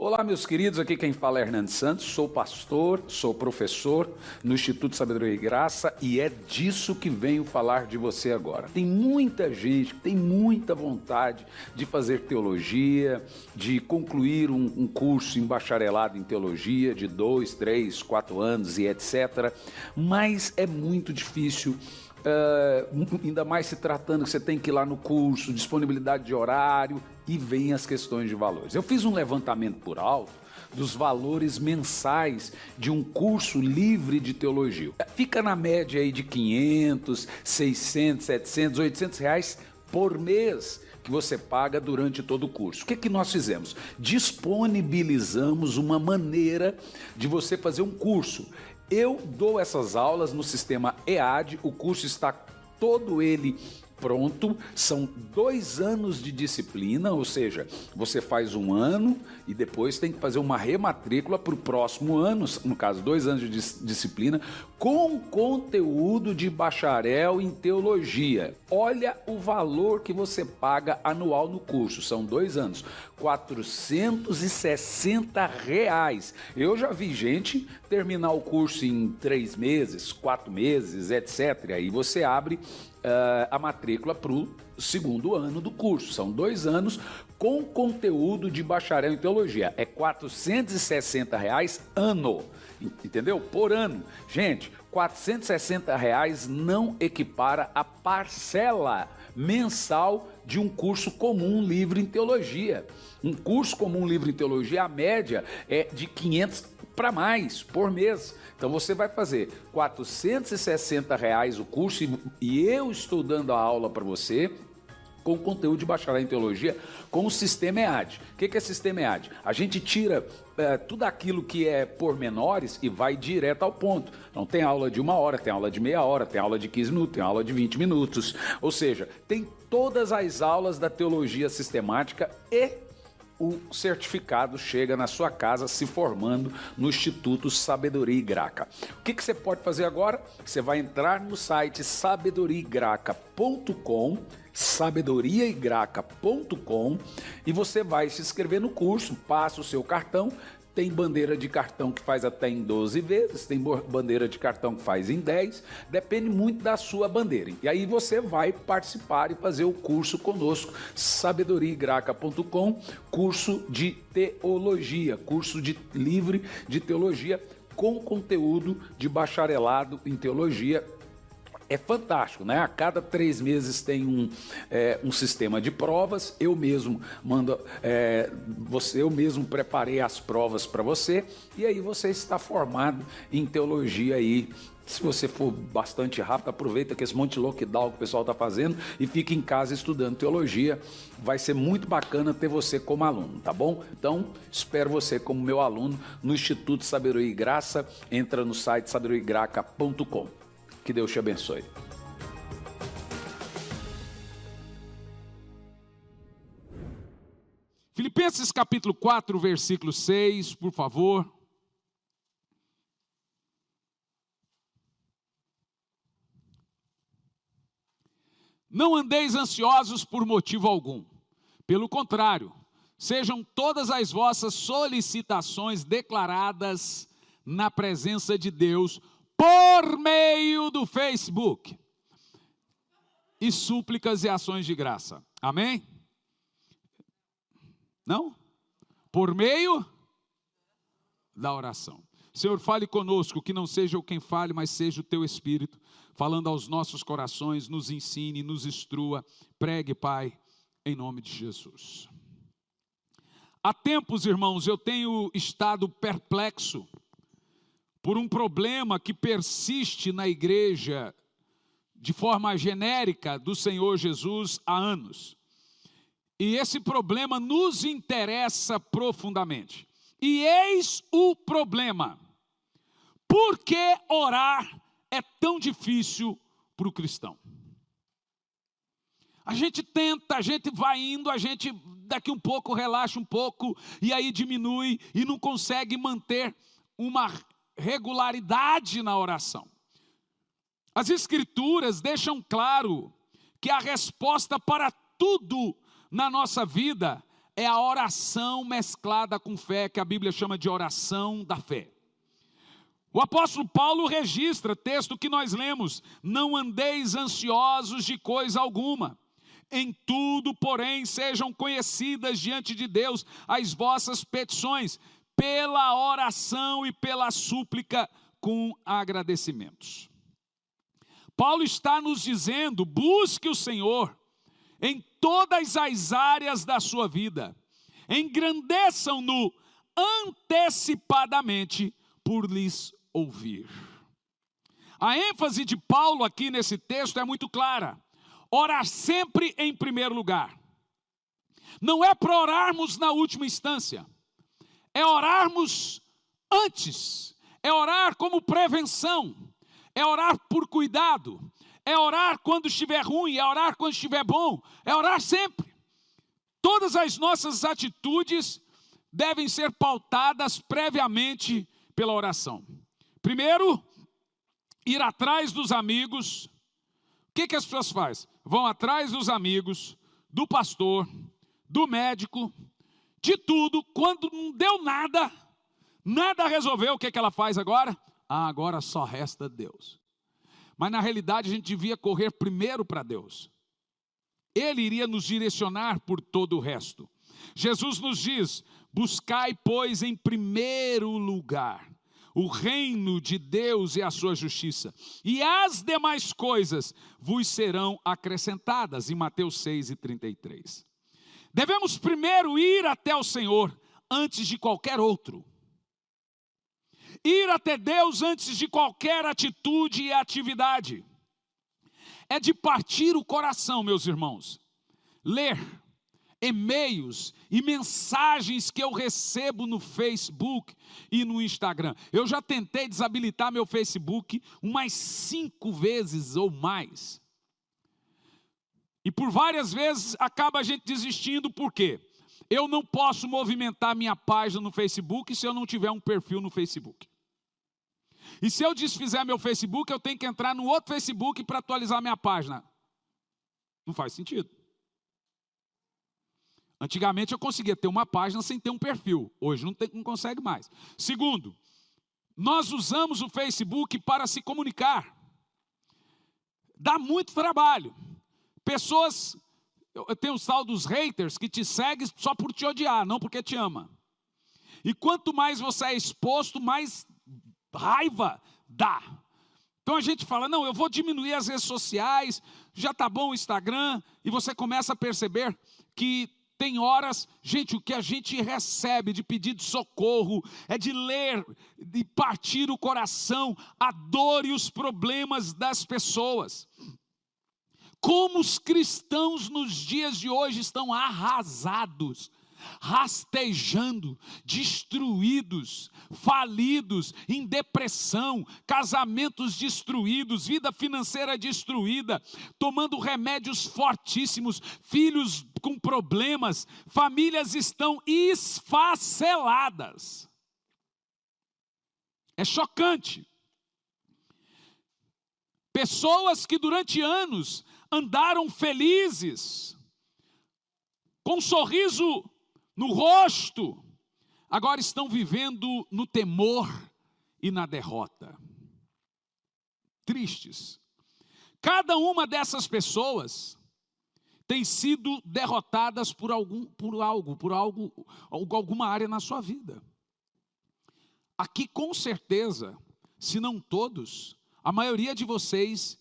Olá, meus queridos, aqui quem fala é Hernando Santos, sou pastor, sou professor no Instituto Sabedoria e Graça e é disso que venho falar de você agora. Tem muita gente que tem muita vontade de fazer teologia, de concluir um curso em bacharelado em teologia de 2, 3, 4 anos e etc. Mas é muito difícil. Ainda mais se tratando que você tem que ir lá no curso, disponibilidade de horário e vem as questões de valores. Eu fiz um levantamento por alto dos valores mensais de um curso livre de teologia. Fica na média aí de 500, 600, 700, 800 reais por mês que você paga durante todo o curso. O que nós fizemos? Disponibilizamos uma maneira de você fazer um curso. Eu dou essas aulas no sistema EAD, o curso está todo ele pronto, são 2 anos de disciplina, ou seja, você faz 1 ano e depois tem que fazer uma rematrícula para o próximo ano, no caso 2 anos de disciplina, com conteúdo de bacharel em teologia. Olha o valor que você paga anual no curso, são 2 anos, R$460. Eu já vi gente terminar o curso em 3 meses, 4 meses, etc. Aí você abre a matrícula para o 2º ano do curso. São 2 anos com conteúdo de bacharel em teologia. É R$460 ano, entendeu? Por ano. Gente, R$460 não equipara a parcela mensal de um curso comum livre em teologia. Um curso comum livre em teologia, a média é de 500 para mais por mês. Então você vai fazer R$460 o curso e eu estou dando a aula para você com conteúdo de bacharel em teologia com o sistema EAD. O que é sistema EAD? A gente tira tudo aquilo que é pormenores e vai direto ao ponto. Então tem aula de 1 hora, tem aula de meia hora, tem aula de 15 minutos, tem aula de 20 minutos. Ou seja, tem todas as aulas da teologia sistemática e o certificado chega na sua casa se formando no Instituto Sabedoria e Graca. O que você pode fazer agora? Você vai entrar no site sabedoriaigraca.com, sabedoriaigraca.com, e você vai se inscrever no curso, passa o seu cartão. Tem bandeira de cartão que faz até em 12 vezes, tem bandeira de cartão que faz em 10, depende muito da sua bandeira. E aí você vai participar e fazer o curso conosco, sabedoriaigraca.com, curso de teologia, curso livre de teologia com conteúdo de bacharelado em teologia. É fantástico, né? A cada 3 meses tem um sistema de provas. Eu mesmo eu mesmo preparei as provas para você e aí você está formado em teologia aí. Se você for bastante rápido, aproveita que esse monte de lockdown que o pessoal está fazendo e fica em casa estudando teologia. Vai ser muito bacana ter você como aluno, tá bom? Então, espero você como meu aluno no Instituto Sabedoria e Graça. Entra no site sabedoriaigraca.com. Que Deus te abençoe. Filipenses capítulo 4, versículo 6, por favor. Não andeis ansiosos por motivo algum. Pelo contrário, sejam todas as vossas solicitações declaradas na presença de Deus por meio do Facebook e súplicas e ações de graça. Amém? Não? Por meio da oração. Senhor, fale conosco, que não seja eu quem fale, mas seja o teu Espírito, falando aos nossos corações, nos ensine, nos instrua. Pregue, Pai, em nome de Jesus. Há tempos, irmãos, eu tenho estado perplexo por um problema que persiste na igreja de forma genérica do Senhor Jesus há anos. E esse problema nos interessa profundamente. E eis o problema. Por que orar é tão difícil para o cristão? A gente tenta, a gente vai indo, a gente daqui um pouco relaxa um pouco, e aí diminui e não consegue manter uma regularidade na oração. As Escrituras deixam claro que a resposta para tudo na nossa vida é a oração mesclada com fé, que a Bíblia chama de oração da fé. O apóstolo Paulo registra, texto que nós lemos: não andeis ansiosos de coisa alguma, em tudo, porém, sejam conhecidas diante de Deus as vossas petições, pela oração e pela súplica com agradecimentos. Paulo está nos dizendo: busque o Senhor em todas as áreas da sua vida, engrandeçam-no antecipadamente por lhes ouvir. A ênfase de Paulo aqui nesse texto é muito clara: orar sempre em primeiro lugar. Não é para orarmos na última instância, é orarmos antes, é orar como prevenção, é orar por cuidado, é orar quando estiver ruim, é orar quando estiver bom, é orar sempre. Todas as nossas atitudes devem ser pautadas previamente pela oração. Primeiro, ir atrás dos amigos. O que as pessoas fazem? Vão atrás dos amigos, do pastor, do médico, de tudo. Quando não deu nada, nada resolveu, o que ela faz agora? Agora só resta Deus. Mas na realidade a gente devia correr primeiro para Deus. Ele iria nos direcionar por todo o resto. Jesus nos diz: buscai, pois, em primeiro lugar o reino de Deus e a sua justiça, e as demais coisas vos serão acrescentadas, em Mateus 6:33. Devemos primeiro ir até o Senhor antes de qualquer outro. Ir até Deus antes de qualquer atitude e atividade. É de partir o coração, meus irmãos, ler e-mails e mensagens que eu recebo no Facebook e no Instagram. Eu já tentei desabilitar meu Facebook umas 5 vezes ou mais. E por várias vezes acaba a gente desistindo, por quê? Eu não posso movimentar minha página no Facebook se eu não tiver um perfil no Facebook. E se eu desfizer meu Facebook, eu tenho que entrar no outro Facebook para atualizar minha página. Não faz sentido. Antigamente eu conseguia ter uma página sem ter um perfil. Hoje não consegue mais. Segundo, nós usamos o Facebook para se comunicar. Dá muito trabalho. Pessoas, eu tenho o tal dos haters que te seguem só por te odiar, não porque te ama. E quanto mais você é exposto, mais raiva dá. Então a gente fala: não, eu vou diminuir as redes sociais, já está bom o Instagram, e você começa a perceber que tem horas, gente, o que a gente recebe de pedido de socorro é de ler, de partir o coração, a dor e os problemas das pessoas. Como os cristãos nos dias de hoje estão arrasados, rastejando, destruídos, falidos, em depressão, casamentos destruídos, vida financeira destruída, tomando remédios fortíssimos, filhos com problemas, famílias estão esfaceladas. É chocante. Pessoas que durante anos andaram felizes, com um sorriso no rosto, agora estão vivendo no temor e na derrota. Tristes. Cada uma dessas pessoas tem sido derrotadas por alguma área na sua vida. Aqui com certeza, se não todos, a maioria de vocês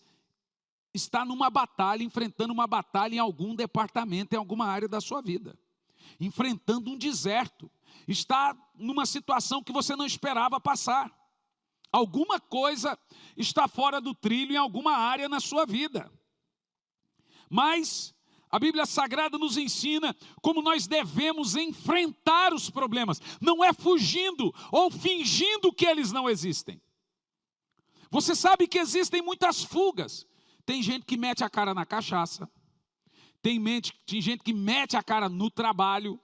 está numa batalha, enfrentando uma batalha em algum departamento, em alguma área da sua vida. Enfrentando um deserto, está numa situação que você não esperava passar. Alguma coisa está fora do trilho em alguma área na sua vida. Mas a Bíblia Sagrada nos ensina como nós devemos enfrentar os problemas. Não é fugindo ou fingindo que eles não existem. Você sabe que existem muitas fugas. Tem gente que mete a cara na cachaça. Tem gente que mete a cara no trabalho.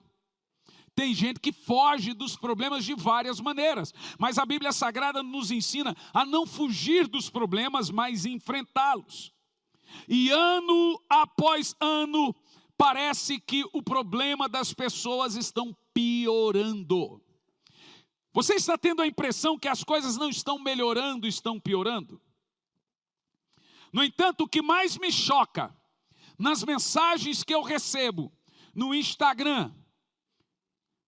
Tem gente que foge dos problemas de várias maneiras. Mas a Bíblia Sagrada nos ensina a não fugir dos problemas, mas enfrentá-los. E ano após ano, parece que o problema das pessoas estão piorando. Você está tendo a impressão que as coisas não estão melhorando, estão piorando? No entanto, o que mais me choca nas mensagens que eu recebo no Instagram,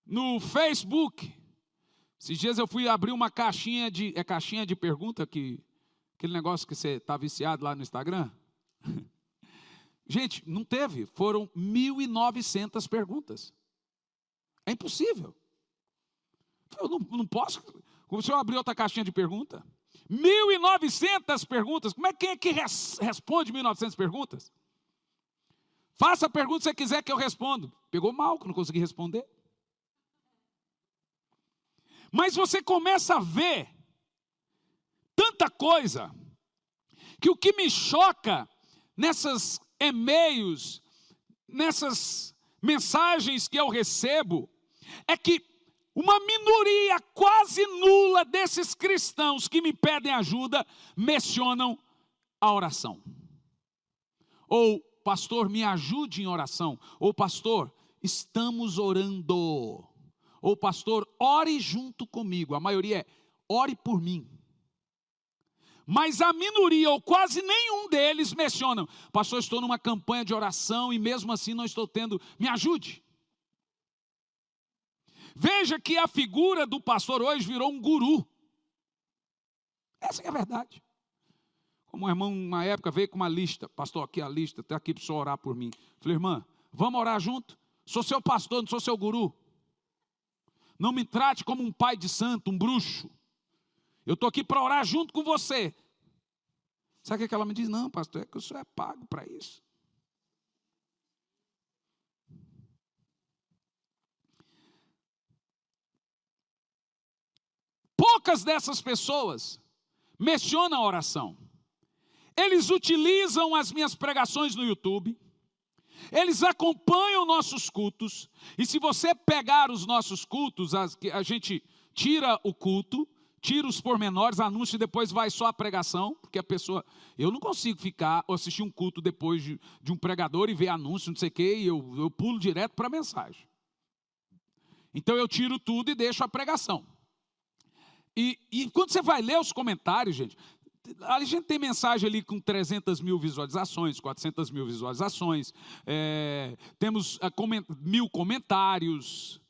no Facebook, esses dias eu fui abrir uma caixinha de pergunta, aquele negócio que você está viciado lá no Instagram. Gente, não teve, foram 1.900 perguntas. É impossível. Eu não posso. Se eu abrir outra caixinha de pergunta, 1.900 perguntas. Quem é que responde 1.900 perguntas? Faça a pergunta se você quiser que eu respondo. Pegou mal que não consegui responder. Mas você começa a ver tanta coisa, que o que me choca nessas e-mails, nessas mensagens que eu recebo, é que uma minoria quase nula desses cristãos que me pedem ajuda mencionam a oração. Ou, pastor, me ajude em oração. Ou, pastor, estamos orando. Ou, pastor, ore junto comigo. A maioria é, ore por mim. Mas a minoria, ou quase nenhum deles mencionam, pastor, estou numa campanha de oração e mesmo assim não estou tendo, me ajude. Veja que a figura do pastor hoje virou um guru. Essa é a verdade. Como o irmão, na época, veio com uma lista. Pastor, aqui a lista, está aqui para o senhor orar por mim. Falei, irmã, vamos orar junto? Sou seu pastor, não sou seu guru. Não me trate como um pai de santo, um bruxo. Eu estou aqui para orar junto com você. Sabe o que ela me diz? Não, pastor, é que o senhor é pago para isso. Poucas dessas pessoas mencionam a oração. Eles utilizam as minhas pregações no YouTube. Eles acompanham nossos cultos. E se você pegar os nossos cultos, a gente tira o culto, tira os pormenores, anúncio e depois vai só a pregação. Porque a pessoa... Eu não consigo ficar ou assistir um culto depois de um pregador e ver anúncio, não sei o quê, e eu pulo direto para a mensagem. Então eu tiro tudo e deixo a pregação. E quando você vai ler os comentários, gente, a gente tem mensagem ali com 300 mil visualizações, 400 mil visualizações, temos 1.000 comentários.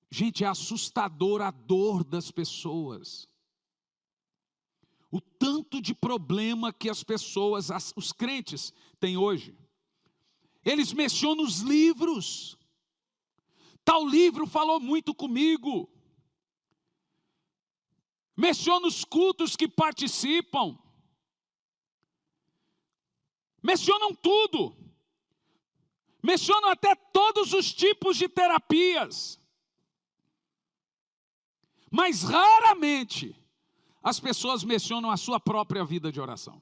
Gente, é assustador a dor das pessoas. O tanto de problema que as pessoas, os crentes têm hoje. Eles mencionam os livros. Tal livro falou muito comigo. Menciona os cultos que participam. Mencionam tudo. Mencionam até todos os tipos de terapias. Mas raramente as pessoas mencionam a sua própria vida de oração.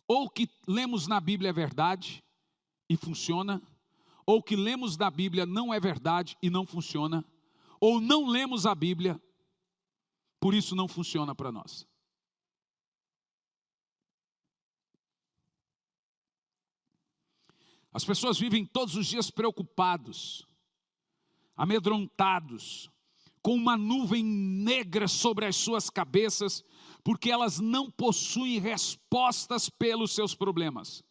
Ou o que lemos na Bíblia é verdade e funciona, ou o que lemos na Bíblia não é verdade e não funciona, ou não lemos a Bíblia, por isso não funciona para nós. As pessoas vivem todos os dias preocupados, amedrontados, com uma nuvem negra sobre as suas cabeças, porque elas não possuem respostas pelos seus problemas.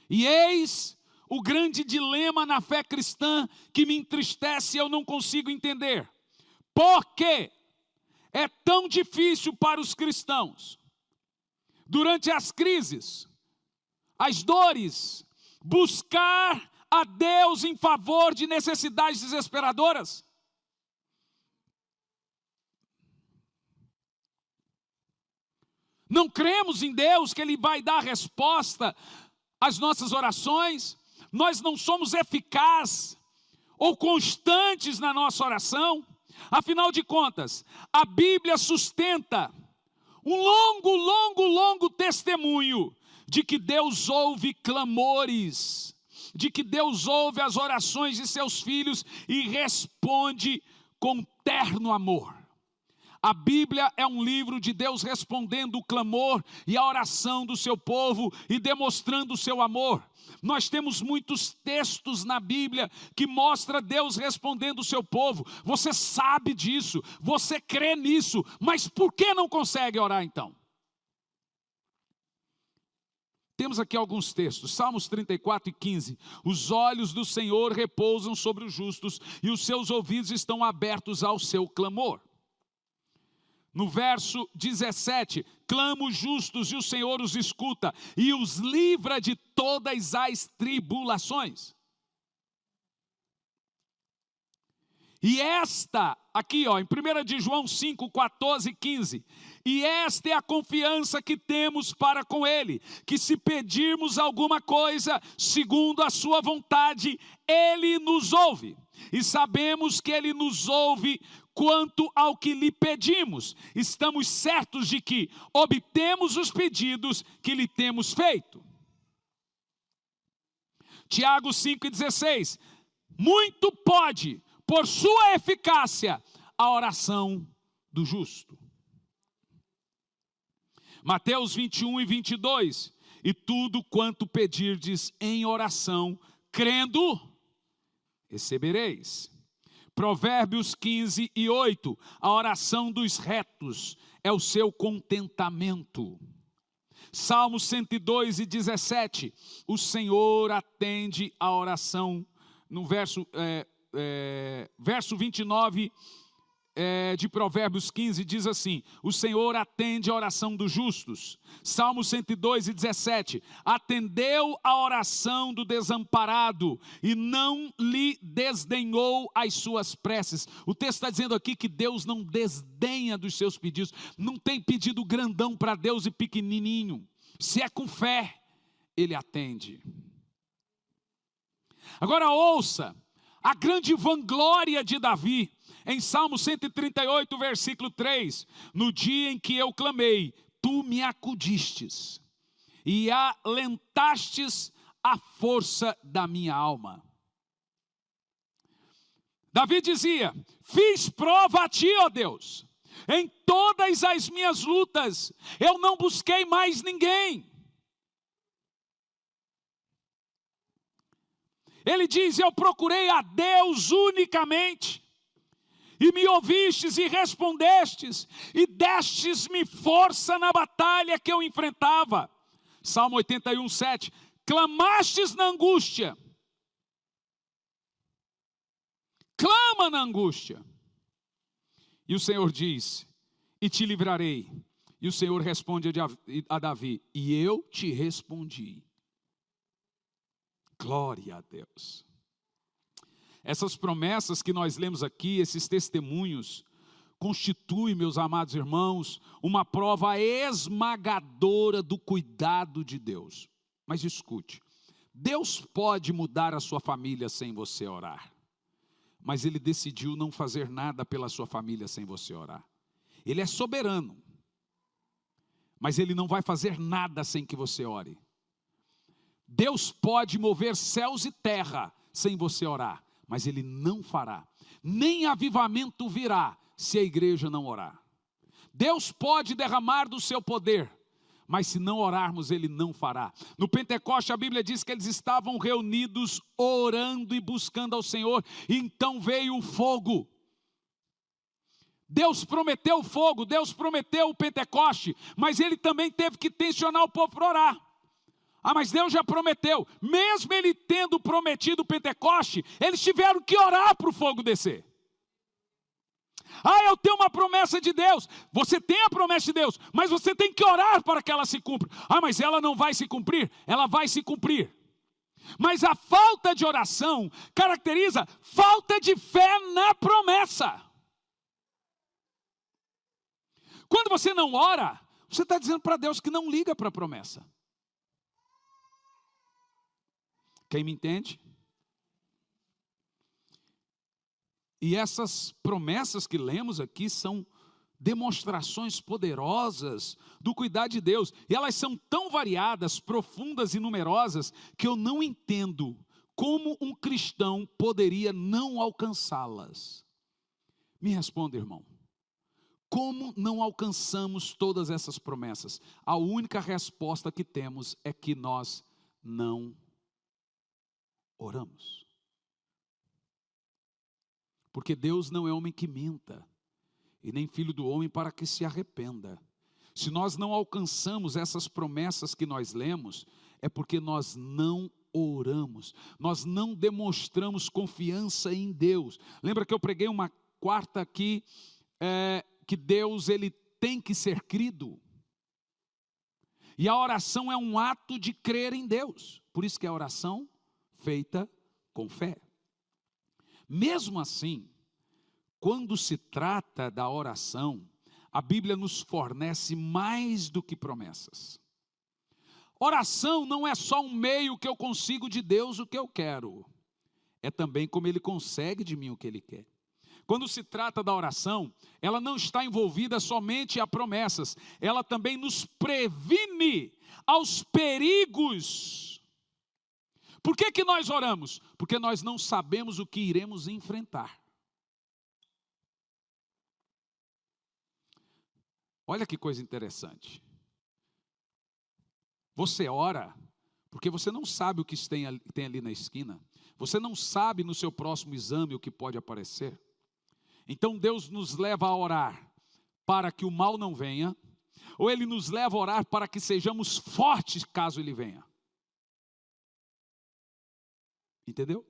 E eis o grande dilema na fé cristã que me entristece e eu não consigo entender. Por que é tão difícil para os cristãos, durante as crises, as dores, buscar a Deus em favor de necessidades desesperadoras? Não cremos em Deus que Ele vai dar resposta às nossas orações? Nós não somos eficazes ou constantes na nossa oração? Afinal de contas, a Bíblia sustenta um longo testemunho de que Deus ouve clamores, de que Deus ouve as orações de seus filhos e responde com terno amor. A Bíblia é um livro de Deus respondendo o clamor e a oração do seu povo e demonstrando o seu amor. Nós temos muitos textos na Bíblia que mostram Deus respondendo o seu povo. Você sabe disso, você crê nisso, mas por que não consegue orar então? Temos aqui alguns textos, Salmos 34 e 15. Os olhos do Senhor repousam sobre os justos e os seus ouvidos estão abertos ao seu clamor. No verso 17, clama os justos e o Senhor os escuta e os livra de todas as tribulações. E esta, aqui ó, em 1 de João 5, 14 e 15, e esta é a confiança que temos para com Ele, que se pedirmos alguma coisa, segundo a sua vontade, Ele nos ouve. E sabemos que Ele nos ouve quanto ao que lhe pedimos. Estamos certos de que obtemos os pedidos que lhe temos feito. Tiago 5,16. Muito pode, por sua eficácia, a oração do justo. Mateus 21 e 22. E tudo quanto pedirdes em oração, crendo, recebereis. Provérbios 15 e 8, a oração dos retos é o seu contentamento. Salmos 102 e 17, o Senhor atende a oração, no verso 29 de Provérbios 15 diz assim, o Senhor atende a oração dos justos. Salmo 102 e 17, atendeu a oração do desamparado e não lhe desdenhou as suas preces. O texto está dizendo aqui que Deus não desdenha dos seus pedidos, não tem pedido grandão para Deus e pequenininho. Se é com fé, Ele atende. Agora ouça a grande vanglória de Davi. Em Salmo 138, versículo 3, no dia em que eu clamei, tu me acudistes e alentastes a força da minha alma. Davi dizia, fiz prova a ti, ó Deus, em todas as minhas lutas, eu não busquei mais ninguém. Ele diz, eu procurei a Deus unicamente. E me ouvistes e respondestes, e destes-me força na batalha que eu enfrentava. Salmo 81, 7. Clamastes na angústia. Clama na angústia. E o Senhor diz, e te livrarei. E o Senhor responde a Davi, e eu te respondi. Glória a Deus. Essas promessas que nós lemos aqui, esses testemunhos, constituem, meus amados irmãos, uma prova esmagadora do cuidado de Deus. Mas escute, Deus pode mudar a sua família sem você orar, mas Ele decidiu não fazer nada pela sua família sem você orar. Ele é soberano, mas Ele não vai fazer nada sem que você ore. Deus pode mover céus e terra sem você orar, mas Ele não fará. Nem avivamento virá se a igreja não orar. Deus pode derramar do seu poder, mas se não orarmos, Ele não fará. No Pentecoste, a Bíblia diz que eles estavam reunidos, orando e buscando ao Senhor, e então veio o fogo. Deus prometeu o fogo, Deus prometeu o Pentecoste, mas Ele também teve que tensionar o povo para orar. Ah, mas Deus já prometeu. Mesmo Ele tendo prometido o Pentecoste, eles tiveram que orar para o fogo descer. Ah, eu tenho uma promessa de Deus. Você tem a promessa de Deus, mas você tem que orar para que ela se cumpra. Ah, mas ela não vai se cumprir? Ela vai se cumprir. Mas a falta de oração caracteriza falta de fé na promessa. Quando você não ora, você está dizendo para Deus que não liga para a promessa. Quem me entende? E essas promessas que lemos aqui são demonstrações poderosas do cuidado de Deus. E elas são tão variadas, profundas e numerosas, que eu não entendo como um cristão poderia não alcançá-las. Me responda, irmão. Como não alcançamos todas essas promessas? A única resposta que temos é que nós não oramos. Porque Deus não é homem que minta, e nem filho do homem para que se arrependa. Se nós não alcançamos essas promessas que nós lemos, é porque nós não oramos, nós não demonstramos confiança em Deus. Lembra que eu preguei uma quarta aqui, que Deus ele tem que ser crido. E a oração é um ato de crer em Deus. Por isso que é a oração feita com fé. Mesmo assim, quando se trata da oração, a Bíblia nos fornece mais do que promessas. Oração não é só um meio que eu consigo de Deus o que eu quero. É também como Ele consegue de mim o que Ele quer. Quando se trata da oração, ela não está envolvida somente a promessas. Ela também nos previne aos perigos. Por que nós oramos? Porque nós não sabemos o que iremos enfrentar. Olha que coisa interessante. Você ora porque você não sabe o que tem ali na esquina. Você não sabe no seu próximo exame o que pode aparecer. Então Deus nos leva a orar para que o mal não venha, ou Ele nos leva a orar para que sejamos fortes caso Ele venha. Entendeu?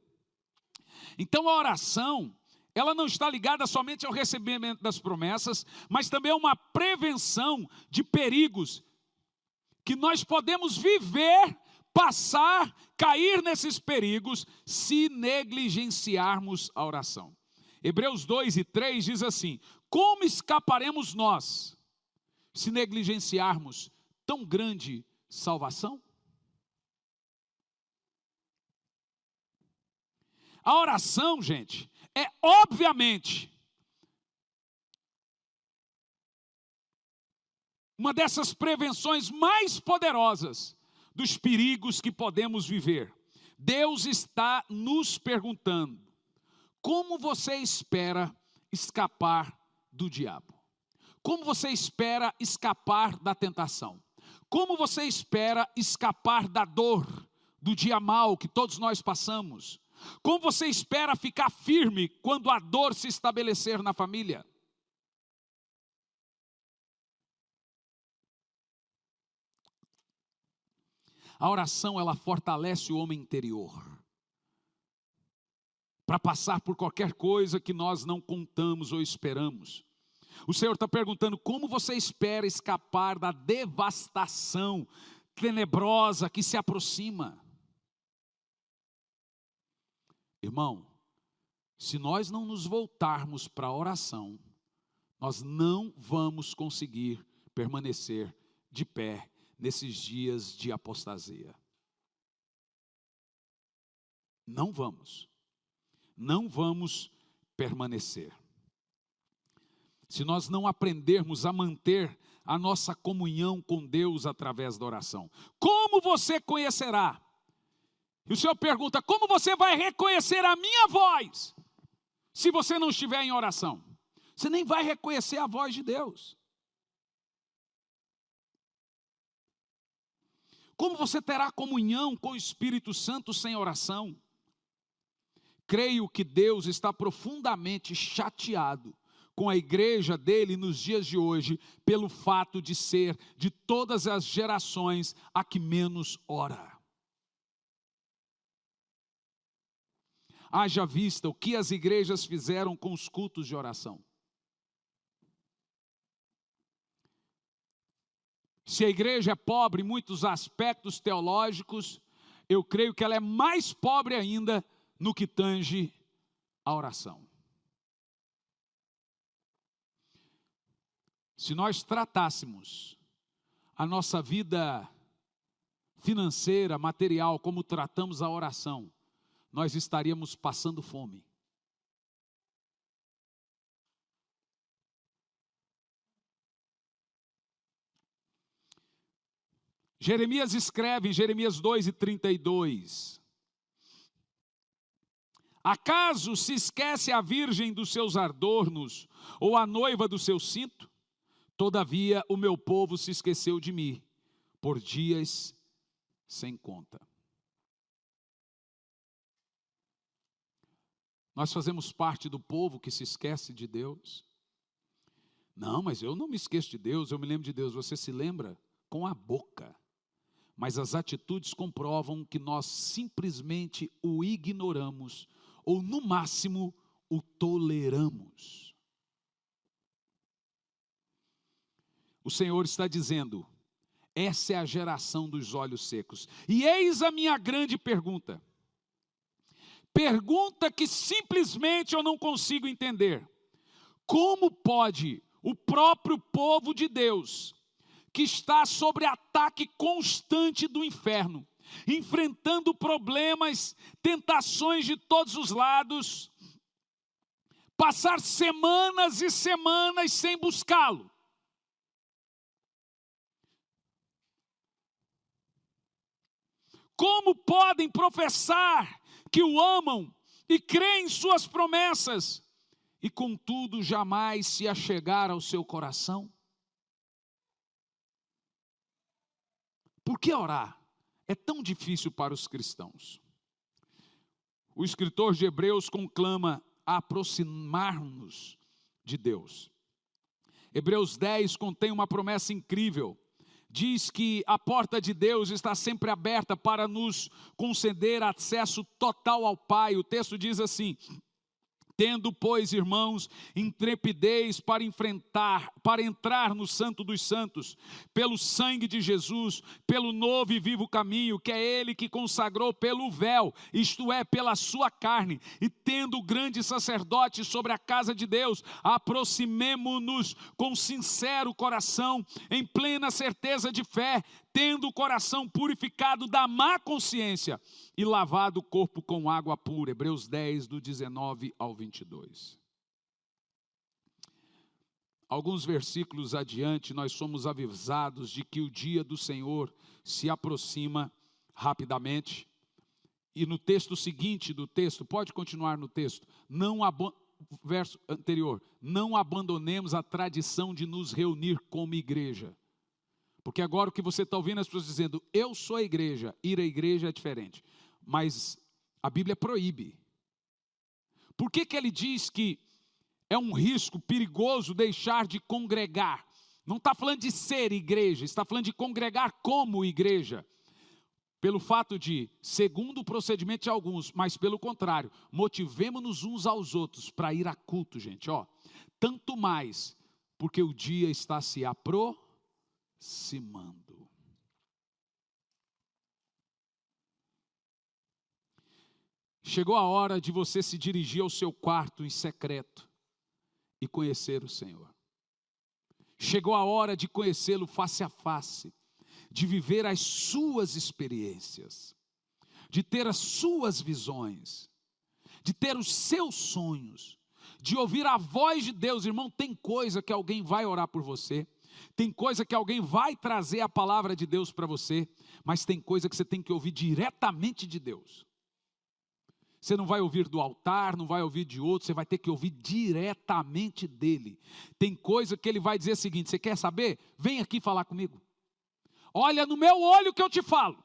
Então a oração, ela não está ligada somente ao recebimento das promessas, mas também a uma prevenção de perigos que nós podemos viver, passar, cair nesses perigos se negligenciarmos a oração. Hebreus 2:3 diz assim: como escaparemos nós se negligenciarmos tão grande salvação? A oração, gente, é obviamente uma dessas prevenções mais poderosas dos perigos que podemos viver. Deus está nos perguntando: como você espera escapar do diabo? Como você espera escapar da tentação? Como você espera escapar da dor, do dia mau que todos nós passamos? Como você espera ficar firme quando a dor se estabelecer na família? A oração, ela fortalece o homem interior para passar por qualquer coisa que nós não contamos ou esperamos. O Senhor está perguntando: como você espera escapar da devastação tenebrosa que se aproxima? Irmão, se nós não nos voltarmos para a oração, nós não vamos conseguir permanecer de pé nesses dias de apostasia. Não vamos permanecer. Se nós não aprendermos a manter a nossa comunhão com Deus através da oração, como você conhecerá? E o Senhor pergunta: como você vai reconhecer a minha voz se você não estiver em oração? Você nem vai reconhecer a voz de Deus. Como você terá comunhão com o Espírito Santo sem oração? Creio que Deus está profundamente chateado com a igreja dele nos dias de hoje, pelo fato de ser de todas as gerações a que menos ora. Haja vista o que as igrejas fizeram com os cultos de oração. Se a igreja é pobre em muitos aspectos teológicos, eu creio que ela é mais pobre ainda no que tange a oração. Se nós tratássemos a nossa vida financeira, material, como tratamos a oração, nós estaríamos passando fome. Jeremias escreve em Jeremias 2:32: acaso se esquece a virgem dos seus adornos, ou a noiva do seu cinto? Todavia o meu povo se esqueceu de mim por dias sem conta. Nós fazemos parte do povo que se esquece de Deus. Não, mas eu não me esqueço de Deus, eu me lembro de Deus. Você se lembra com a boca, mas as atitudes comprovam que nós simplesmente o ignoramos, ou no máximo o toleramos. O Senhor está dizendo: essa é a geração dos olhos secos. E eis a minha grande pergunta. Pergunta que simplesmente eu não consigo entender. Como pode o próprio povo de Deus, que está sob ataque constante do inferno, enfrentando problemas, tentações de todos os lados, passar semanas e semanas sem buscá-lo? Como podem professar que o amam e creem em suas promessas, e contudo jamais se achegar ao seu coração? Por que orar é tão difícil para os cristãos? O escritor de Hebreus conclama a aproximar-nos de Deus. Hebreus 10 contém uma promessa incrível. Diz que a porta de Deus está sempre aberta para nos conceder acesso total ao Pai. O texto diz assim: tendo, pois, irmãos, intrepidez para entrar no Santo dos Santos, pelo sangue de Jesus, pelo novo e vivo caminho, que é Ele que consagrou pelo véu, isto é, pela sua carne, e tendo o grande sacerdote sobre a casa de Deus, aproximemo-nos com sincero coração, em plena certeza de fé, tendo o coração purificado da má consciência e lavado o corpo com água pura. Hebreus 10, do 19 ao 22. Alguns versículos adiante, nós somos avisados de que o dia do Senhor se aproxima rapidamente. E no texto seguinte do texto, pode continuar no texto, verso anterior, não abandonemos a tradição de nos reunir como igreja. Porque agora o que você está ouvindo as pessoas dizendo, eu sou a igreja, ir à igreja é diferente. Mas a Bíblia proíbe. Por que ele diz que é um risco perigoso deixar de congregar? Não está falando de ser igreja, está falando de congregar como igreja. Pelo fato de, segundo o procedimento de alguns, mas pelo contrário, motivemos-nos uns aos outros para ir a culto, gente. Tanto mais, porque o dia está se aproximando. Chegou a hora de você se dirigir ao seu quarto em secreto e conhecer o Senhor. Chegou a hora de conhecê-lo face a face, de viver as suas experiências, de ter as suas visões, de ter os seus sonhos, de ouvir a voz de Deus. Irmão, tem coisa que alguém vai orar por você, tem coisa que alguém vai trazer a palavra de Deus para você, mas tem coisa que você tem que ouvir diretamente de Deus. Você não vai ouvir do altar, não vai ouvir de outro, você vai ter que ouvir diretamente dele. Tem coisa que ele vai dizer o seguinte: você quer saber? Vem aqui falar comigo. Olha no meu olho que eu te falo.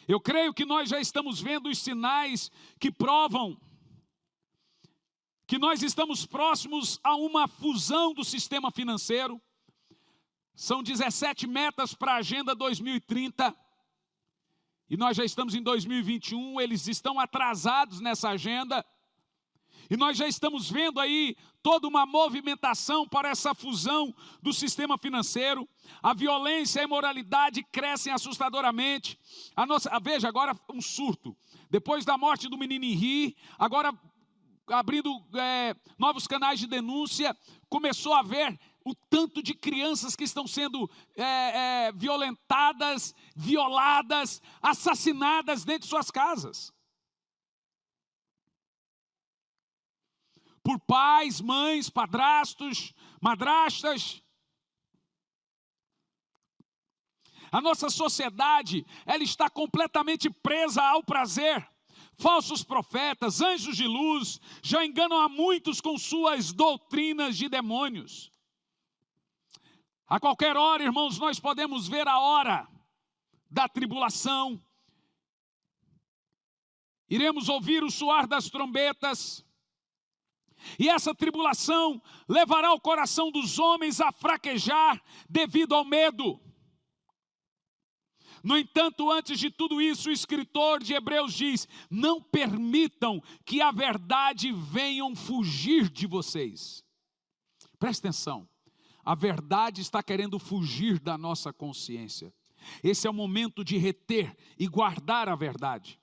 Eu creio que nós já estamos vendo os sinais que provam que nós estamos próximos a uma fusão do sistema financeiro. São 17 metas para a Agenda 2030. E nós já estamos em 2021, eles estão atrasados nessa agenda. E nós já estamos vendo aí toda uma movimentação para essa fusão do sistema financeiro. A violência e a imoralidade crescem assustadoramente. Veja, agora um surto. Depois da morte do menino Henri, agora abrindo novos canais de denúncia, começou a haver o tanto de crianças que estão sendo violentadas, violadas, assassinadas dentro de suas casas. Por pais, mães, padrastos, madrastas. A nossa sociedade, ela está completamente presa ao prazer. falsos profetas, anjos de luz, já enganam a muitos com suas doutrinas de demônios. A qualquer hora, irmãos, nós podemos ver a hora da tribulação. Iremos ouvir o soar das trombetas. E essa tribulação levará o coração dos homens a fraquejar devido ao medo. No entanto, antes de tudo isso, o escritor de Hebreus diz: não permitam que a verdade venham fugir de vocês. Preste atenção, a verdade está querendo fugir da nossa consciência. Esse é o momento de reter e guardar a verdade,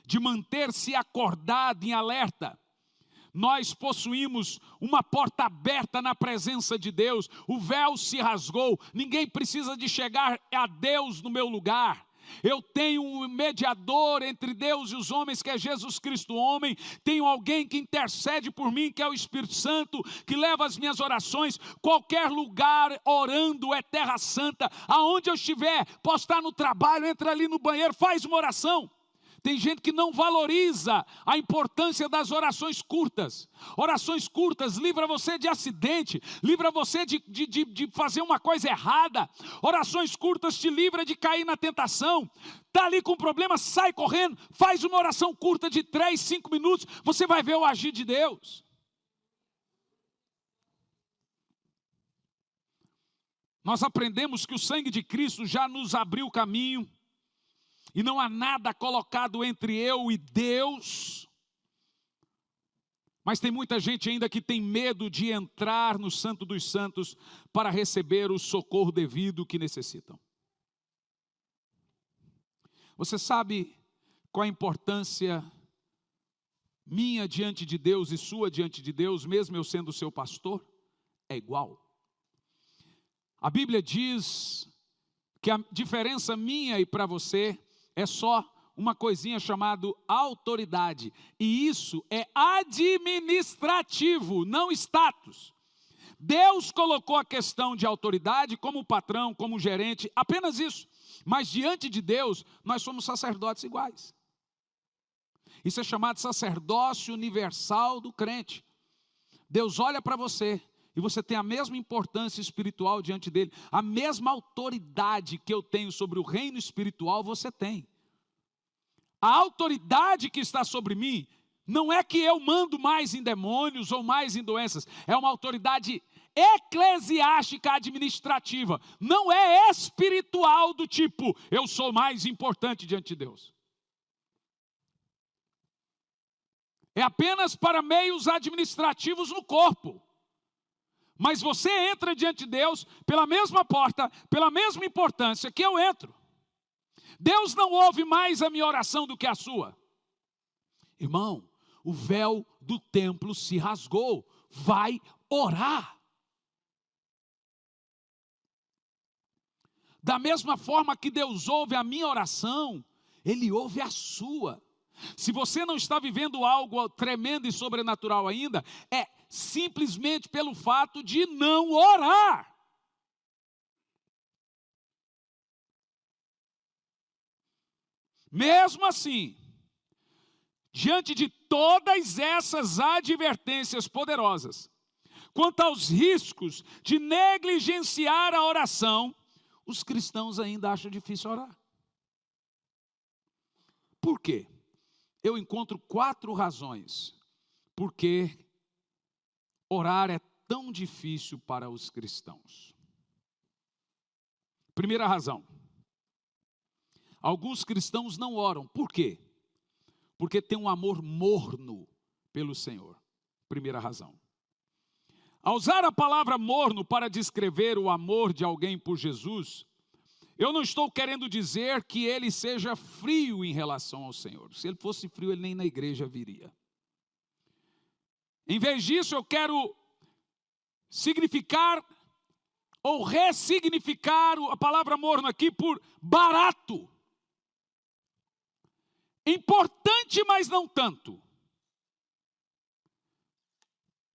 de manter-se acordado em alerta. Nós possuímos uma porta aberta na presença de Deus, o véu se rasgou, ninguém precisa de chegar a Deus no meu lugar. Eu tenho um mediador entre Deus e os homens, que é Jesus Cristo homem. Tenho alguém que intercede por mim, que é o Espírito Santo, que leva as minhas orações. Qualquer lugar orando é terra santa. Aonde eu estiver, posso estar no trabalho, entra ali no banheiro, faz uma oração. Tem gente que não valoriza a importância das orações curtas. Orações curtas livra você de acidente, livra você de fazer uma coisa errada. Orações curtas te livra de cair na tentação. Está ali com um problema, sai correndo, faz uma oração curta de 3, 5 minutos, você vai ver o agir de Deus. Nós aprendemos que o sangue de Cristo já nos abriu o caminho. E não há nada colocado entre eu e Deus. Mas tem muita gente ainda que tem medo de entrar no Santo dos Santos para receber o socorro devido que necessitam. Você sabe qual a importância minha diante de Deus e sua diante de Deus, mesmo eu sendo seu pastor? É igual. A Bíblia diz que a diferença minha e para você é só uma coisinha chamada autoridade. E isso é administrativo, não status. Deus colocou a questão de autoridade como patrão, como gerente, apenas isso. Mas diante de Deus, nós somos sacerdotes iguais. Isso é chamado sacerdócio universal do crente. Deus olha para você e você tem a mesma importância espiritual diante dele. A mesma autoridade que eu tenho sobre o reino espiritual, você tem. A autoridade que está sobre mim, não é que eu mando mais em demônios ou mais em doenças. É uma autoridade eclesiástica administrativa. Não é espiritual do tipo, eu sou mais importante diante de Deus. É apenas para meios administrativos no corpo. Mas você entra diante de Deus pela mesma porta, pela mesma importância que eu entro. Deus não ouve mais a minha oração do que a sua. Irmão, o véu do templo se rasgou. Vai orar. Da mesma forma que Deus ouve a minha oração, Ele ouve a sua. Se você não está vivendo algo tremendo e sobrenatural ainda, é simplesmente pelo fato de não orar. Mesmo assim, diante de todas essas advertências poderosas, quanto aos riscos de negligenciar a oração, os cristãos ainda acham difícil orar. Por quê? Eu encontro 4 razões porque orar é tão difícil para os cristãos. Primeira razão. Alguns cristãos não oram. Por quê? Porque tem um amor morno pelo Senhor. Primeira razão. Ao usar a palavra morno para descrever o amor de alguém por Jesus, eu não estou querendo dizer que ele seja frio em relação ao Senhor. Se ele fosse frio, ele nem na igreja viria. Em vez disso, eu quero significar ou ressignificar a palavra morno aqui por barato. Importante, mas não tanto.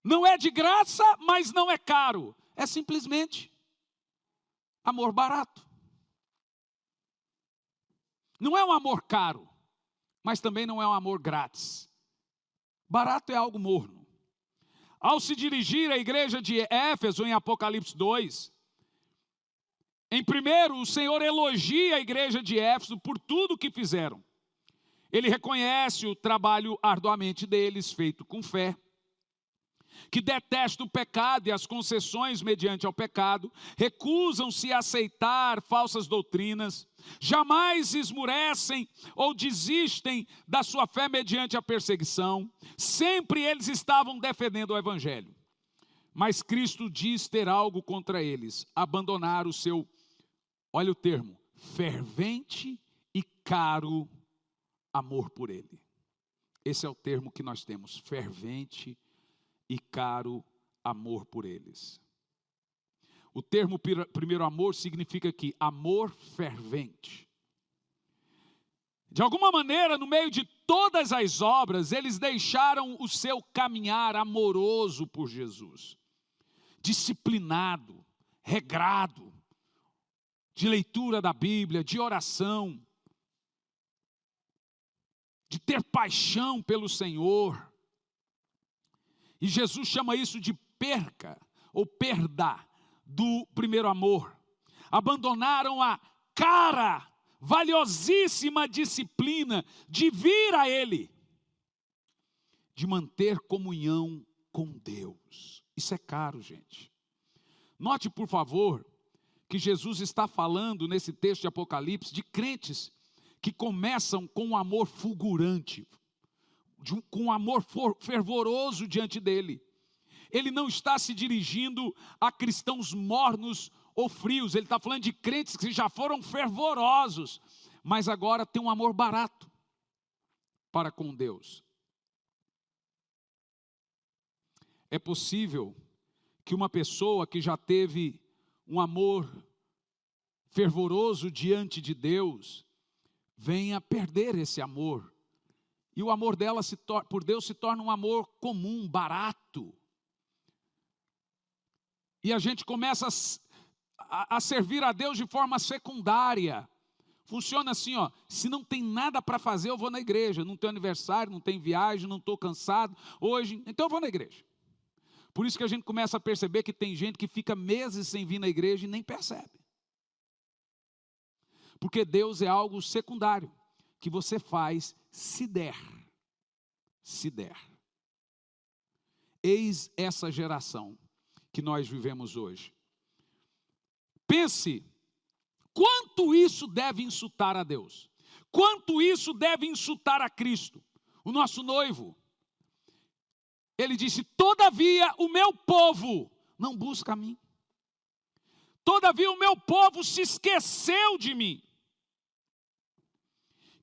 Não é de graça, mas não é caro. É simplesmente amor barato. Não é um amor caro. mas também não é um amor grátis. Barato é algo morno. Ao se dirigir à igreja de Éfeso, em Apocalipse 2, em primeiro, o Senhor elogia a igreja de Éfeso por tudo que fizeram. Ele reconhece o trabalho arduamente deles, feito com fé, que detestam o pecado e as concessões mediante ao pecado, recusam-se a aceitar falsas doutrinas, jamais esmurecem ou desistem da sua fé mediante a perseguição, sempre eles estavam defendendo o evangelho. Mas Cristo diz ter algo contra eles, abandonar o seu, olha o termo, fervente e caro amor por ele. Esse é o termo que nós temos, fervente e caro amor por eles. O termo primeiro amor significa aqui, amor fervente. De alguma maneira, no meio de todas as obras, eles deixaram o seu caminhar amoroso por Jesus. Disciplinado, regrado, de leitura da Bíblia, de oração, de ter paixão pelo Senhor. E Jesus chama isso de perca ou perda do primeiro amor. Abandonaram a cara, valiosíssima disciplina de vir a Ele, de manter comunhão com Deus. Isso é caro, gente. Note, por favor, que Jesus está falando nesse texto de Apocalipse de crentes que começam com um amor fulgurante, com um amor fervoroso diante dele. Ele não está se dirigindo a cristãos mornos ou frios, ele está falando de crentes que já foram fervorosos, mas agora tem um amor barato para com Deus. É possível que uma pessoa que já teve um amor fervoroso diante de Deus venha perder esse amor. E o amor dela por Deus se torna um amor comum, barato. E a gente começa a servir a Deus de forma secundária. Funciona assim, ó, se não tem nada para fazer, eu vou na igreja. Não tenho aniversário, não tem viagem, não estou cansado hoje, então eu vou na igreja. Por isso que a gente começa a perceber que tem gente que fica meses sem vir na igreja e nem percebe. Porque Deus é algo secundário, que você faz se der. Se der. Eis essa geração que nós vivemos hoje. Pense, quanto isso deve insultar a Deus? Quanto isso deve insultar a Cristo, o nosso noivo? Ele disse, todavia o meu povo não busca a mim. Todavia o meu povo se esqueceu de mim.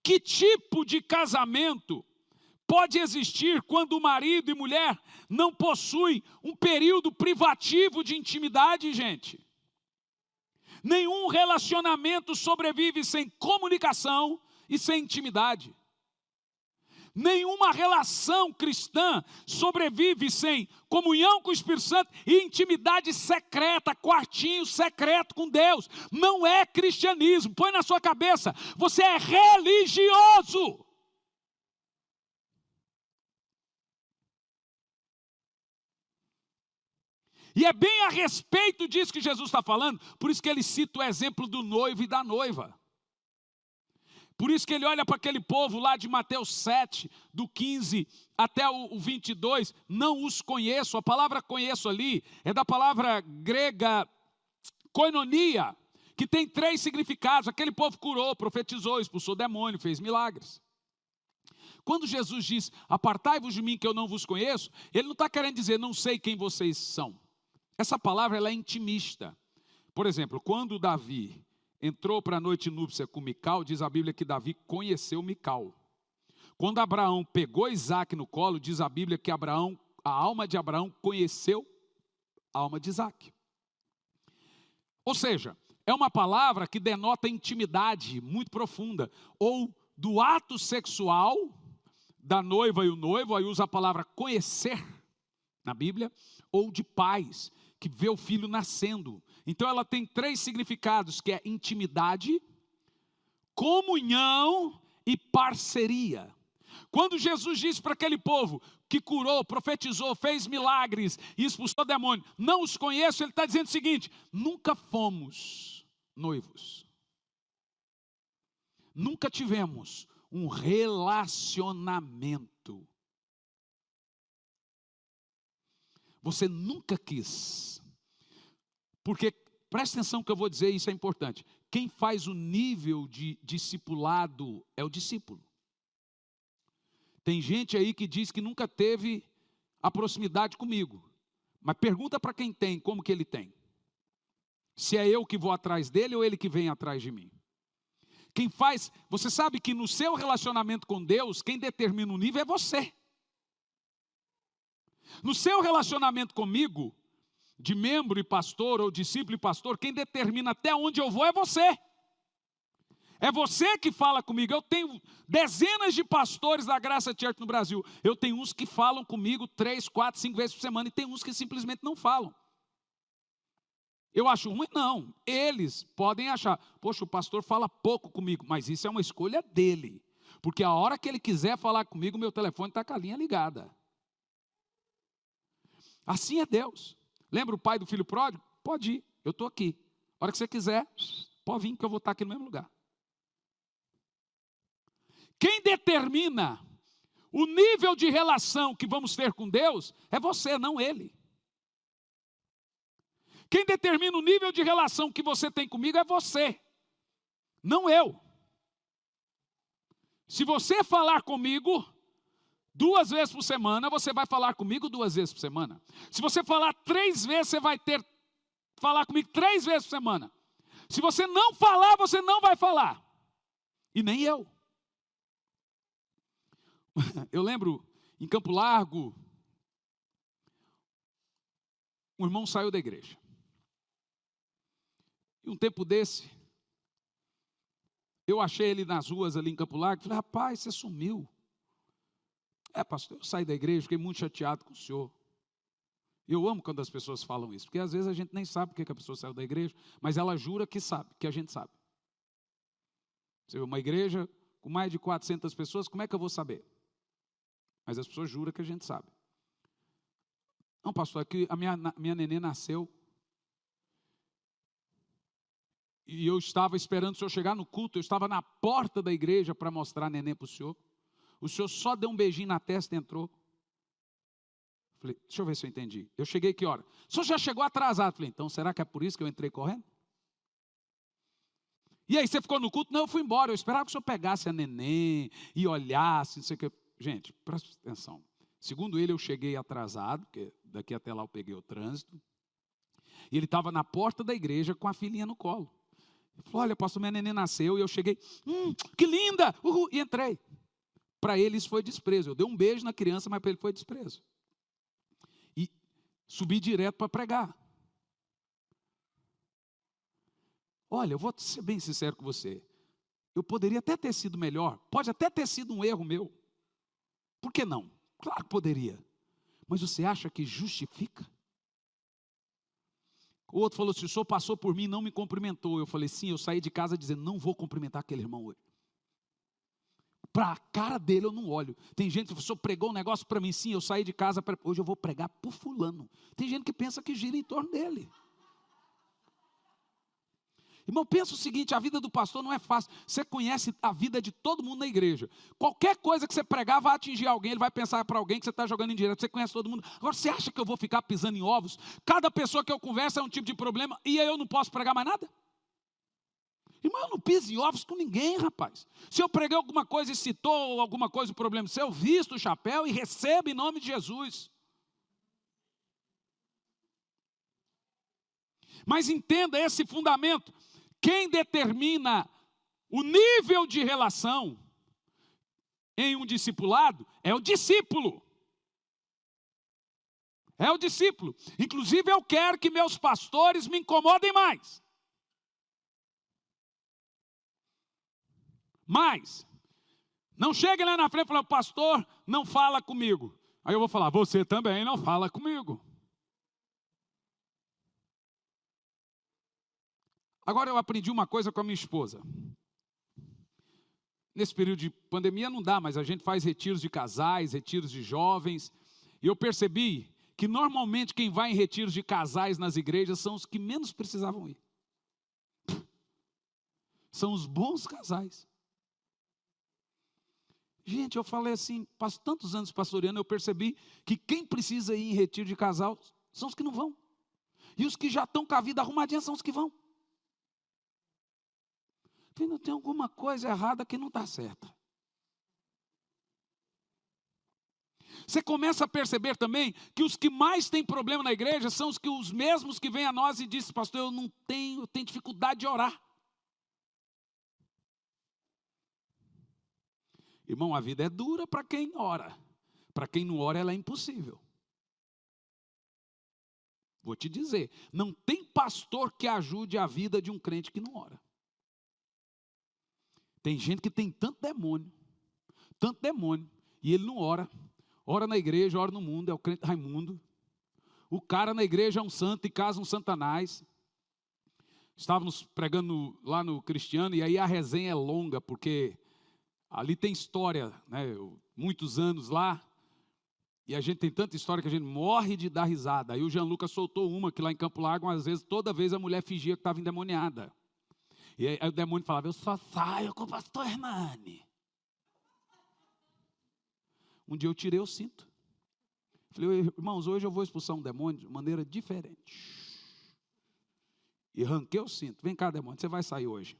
Que tipo de casamento pode existir quando o marido e mulher não possuem um período privativo de intimidade, gente? Nenhum relacionamento sobrevive sem comunicação e sem intimidade. Nenhuma relação cristã sobrevive sem comunhão com o Espírito Santo e intimidade secreta, quartinho secreto com Deus. Não é cristianismo. Põe na sua cabeça, você é religioso. E é bem a respeito disso que Jesus está falando, por isso que ele cita o exemplo do noivo e da noiva. Por isso que ele olha para aquele povo lá de Mateus 7, do 15 até o 22, não os conheço. A palavra conheço ali é da palavra grega koinonia, que tem 3 significados. Aquele povo curou, profetizou, expulsou demônio, fez milagres. Quando Jesus diz, apartai-vos de mim que eu não vos conheço, ele não está querendo dizer, não sei quem vocês são. Essa palavra ela é intimista. Por exemplo, quando Davi entrou para a noite núpcia com Mical, diz a Bíblia que Davi conheceu Mical. Quando Abraão pegou Isaac no colo, diz a Bíblia que a alma de Abraão conheceu a alma de Isaac. Ou seja, é uma palavra que denota intimidade muito profunda, ou do ato sexual da noiva e o noivo, aí usa a palavra conhecer na Bíblia, ou de pais, que vê o filho nascendo. Então ela tem 3 significados, que é intimidade, comunhão e parceria. Quando Jesus disse para aquele povo que curou, profetizou, fez milagres e expulsou demônio, não os conheço, ele está dizendo o seguinte: nunca fomos noivos. Nunca tivemos um relacionamento. Você nunca quis. Porque, preste atenção que eu vou dizer, isso é importante. Quem faz o nível de discipulado é o discípulo. Tem gente aí que diz que nunca teve a proximidade comigo. Mas pergunta para quem tem, como que ele tem. Se é eu que vou atrás dele ou ele que vem atrás de mim. Quem faz, você sabe que no seu relacionamento com Deus, quem determina o nível é você. No seu relacionamento comigo, de membro e pastor, ou discípulo e pastor, quem determina até onde eu vou é você. É você que fala comigo. Eu tenho dezenas de pastores da Graça Church no Brasil. Eu tenho uns que falam comigo 3, 4, 5 vezes por semana, e tem uns que simplesmente não falam. Eu acho ruim? Não. Eles podem achar, poxa, o pastor fala pouco comigo, mas isso é uma escolha dele. Porque a hora que ele quiser falar comigo, meu telefone está com a linha ligada. Assim é Deus. Lembra o pai do filho pródigo? Pode ir, eu estou aqui. A hora que você quiser, pode vir que eu vou estar aqui no mesmo lugar. Quem determina o nível de relação que vamos ter com Deus é você, não ele. Quem determina o nível de relação que você tem comigo é você, não eu. Se você falar comigo 2 vezes por semana, você vai falar comigo 2 vezes por semana. Se você falar 3 vezes, você vai falar comigo 3 vezes por semana. Se você não falar, você não vai falar. E nem eu. Eu lembro, em Campo Largo, um irmão saiu da igreja. E um tempo desse, eu achei ele nas ruas ali em Campo Largo, falei, rapaz, você sumiu. Pastor, eu saí da igreja, fiquei muito chateado com o senhor. Eu amo quando as pessoas falam isso, porque às vezes a gente nem sabe porque que a pessoa saiu da igreja, mas ela jura que sabe, que a gente sabe. Você vê uma igreja com mais de 400 pessoas, como é que eu vou saber? Mas as pessoas juram que a gente sabe. Não, pastor, é que a minha neném nasceu. E eu estava esperando o senhor chegar no culto, eu estava na porta da igreja para mostrar a neném para o senhor. O senhor só deu um beijinho na testa e entrou. Falei, deixa eu ver se eu entendi. Eu cheguei que hora? O senhor já chegou atrasado. Falei, então será que é por isso que eu entrei correndo? E aí, você ficou no culto? Não, eu fui embora. Eu esperava que o senhor pegasse a neném e olhasse, não sei o que. Gente, presta atenção. Segundo ele, eu cheguei atrasado, porque daqui até lá eu peguei o trânsito. E ele estava na porta da igreja com a filhinha no colo. Ele falou, olha, pastor, minha neném nasceu. E eu cheguei, que linda! Uhul, e entrei. Para ele isso foi desprezo. Eu dei um beijo na criança, mas para ele foi desprezo. E subi direto para pregar. Olha, eu vou ser bem sincero com você. Eu poderia até ter sido melhor. Pode até ter sido um erro meu. Por que não? Claro que poderia. Mas você acha que justifica? O outro falou assim, o senhor passou por mim e não me cumprimentou. Eu falei, sim, eu saí de casa dizendo, não vou cumprimentar aquele irmão hoje. Para a cara dele eu não olho. Tem gente que o senhor pregou um negócio para mim, sim, eu saí de casa, hoje eu vou pregar para o fulano. Tem gente que pensa que gira em torno dele. Irmão, pensa o seguinte, a vida do pastor não é fácil. Você conhece a vida de todo mundo na igreja. Qualquer coisa que você pregar vai atingir alguém, ele vai pensar para alguém que você está jogando indireto. Você conhece todo mundo. Agora, você acha que eu vou ficar pisando em ovos? Cada pessoa que eu converso é um tipo de problema e aí eu não posso pregar mais nada? Irmão, eu não piso em ovos com ninguém, rapaz. Se eu preguei alguma coisa e citou alguma coisa, o problema seu, eu visto o chapéu e recebo em nome de Jesus. Mas entenda esse fundamento. Quem determina o nível de relação em um discipulado é o discípulo. É o discípulo. Inclusive eu quero que meus pastores me incomodem mais. Mas, não chegue lá na frente e fale, pastor, não fala comigo. Aí eu vou falar, você também não fala comigo. Agora eu aprendi uma coisa com a minha esposa. nesse período de pandemia não dá, mas a gente faz retiros de casais, retiros de jovens, e eu percebi que normalmente quem vai em retiros de casais nas igrejas são os que menos precisavam ir. São os bons casais. Gente, eu falei assim, passo tantos anos pastoreando, eu percebi que quem precisa ir em retiro de casal são os que não vão. E os que já estão com a vida arrumadinha são os que vão. Não tem alguma coisa errada que não está certa. Você começa a perceber também que os que mais têm problema na igreja são os mesmos que vêm a nós e dizem, pastor, eu tenho dificuldade de orar. Irmão, a vida é dura para quem ora. Para quem não ora, ela é impossível. Vou te dizer, não tem pastor que ajude a vida de um crente que não ora. Tem gente que tem tanto demônio, e ele não ora. Ora na igreja, ora no mundo, é o crente Raimundo. O cara na igreja é um santo e casa um Satanás. Estávamos pregando lá no Cristiano, e aí a resenha é longa, porque ali tem história, né? Muitos anos lá, e a gente tem tanta história que a gente morre de dar risada. Aí o Jean Lucas soltou uma, que lá em Campo Largo, às vezes, toda vez a mulher fingia que estava endemoniada. E aí o demônio falava, eu só saio com o pastor Hernani. Um dia eu tirei o cinto. Falei, irmãos, hoje eu vou expulsar um demônio de maneira diferente. E arranquei o cinto. Vem cá, demônio, você vai sair hoje.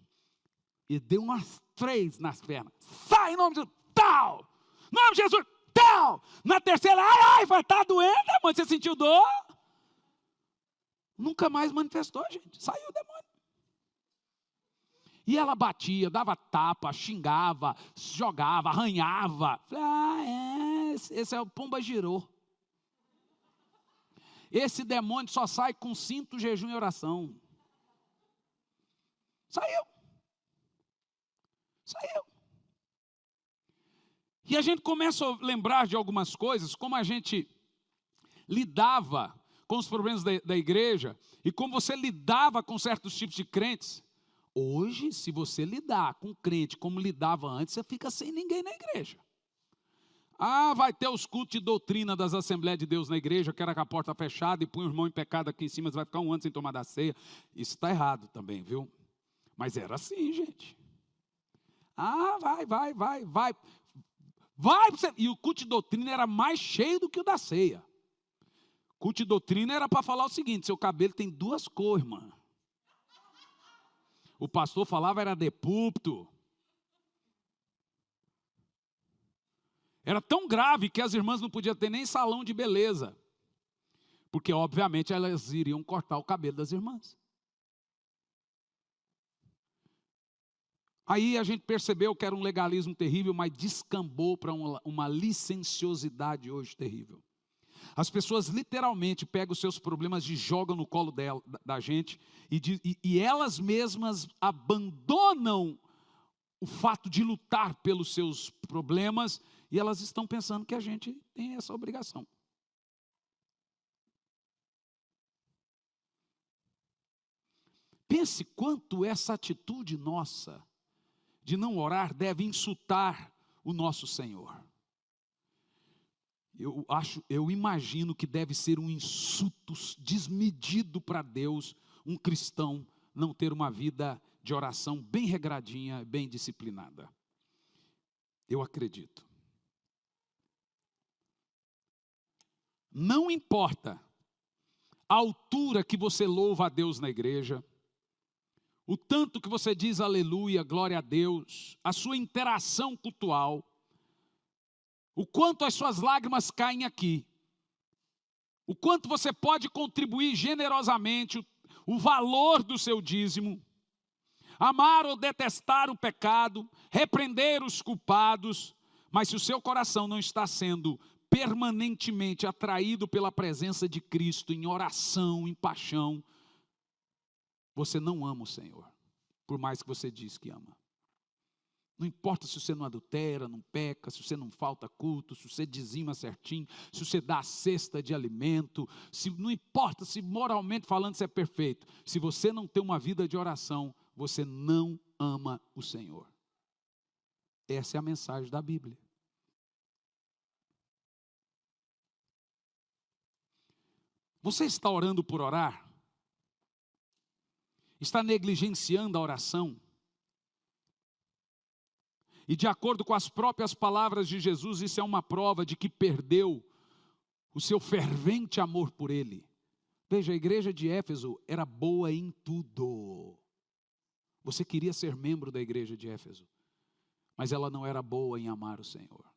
E deu umas 3 nas pernas. Sai em nome de Jesus, tal! Em nome de Jesus, tal! Na terceira, ai, vai estar doendo, demônio, você sentiu dor? Nunca mais manifestou, gente. Saiu o demônio. E ela batia, dava tapa, xingava, jogava, arranhava. Falei, esse é o Pomba Girou. Esse demônio só sai com cinto, jejum e oração. Saiu. E a gente começa a lembrar de algumas coisas, como a gente lidava com os problemas da igreja, e como você lidava com certos tipos de crentes. Hoje, se você lidar com crente como lidava antes, você fica sem ninguém na igreja. Ah, vai ter os cultos de doutrina das Assembleias de Deus na igreja, que era com a porta fechada e põe o irmão em pecado aqui em cima, você vai ficar um ano sem tomar da ceia. Isso está errado também, viu? Mas era assim, gente. Ah, vai. E o culto de doutrina era mais cheio do que o da ceia. O culto de doutrina era para falar o seguinte, seu cabelo tem 2 cores, irmã. O pastor falava era de púlpito. Era tão grave que as irmãs não podiam ter nem salão de beleza. Porque, obviamente, elas iriam cortar o cabelo das irmãs. Aí a gente percebeu que era um legalismo terrível, mas descambou para uma licenciosidade hoje terrível. As pessoas literalmente pegam os seus problemas e jogam no colo da gente e elas mesmas abandonam o fato de lutar pelos seus problemas e elas estão pensando que a gente tem essa obrigação. Pense quanto essa atitude nossa de não orar deve insultar o nosso Senhor. Eu imagino que deve ser um insulto desmedido para Deus, um cristão não ter uma vida de oração bem regradinha, bem disciplinada. Eu acredito. Não importa a altura que você louva a Deus na igreja, o tanto que você diz aleluia, glória a Deus, a sua interação cultual, o quanto as suas lágrimas caem aqui, o quanto você pode contribuir generosamente, o valor do seu dízimo, amar ou detestar o pecado, repreender os culpados, mas se o seu coração não está sendo permanentemente atraído pela presença de Cristo, em oração, em paixão, você não ama o Senhor, por mais que você diz que ama. Não importa se você não adultera, não peca, se você não falta culto, se você dizima certinho, se você dá a cesta de alimento, não importa se moralmente falando você é perfeito. Se você não tem uma vida de oração, você não ama o Senhor. Essa é a mensagem da Bíblia. Você está orando por orar? Está negligenciando a oração? E de acordo com as próprias palavras de Jesus, isso é uma prova de que perdeu o seu fervente amor por Ele. Veja, a igreja de Éfeso era boa em tudo. Você queria ser membro da igreja de Éfeso, mas ela não era boa em amar o Senhor.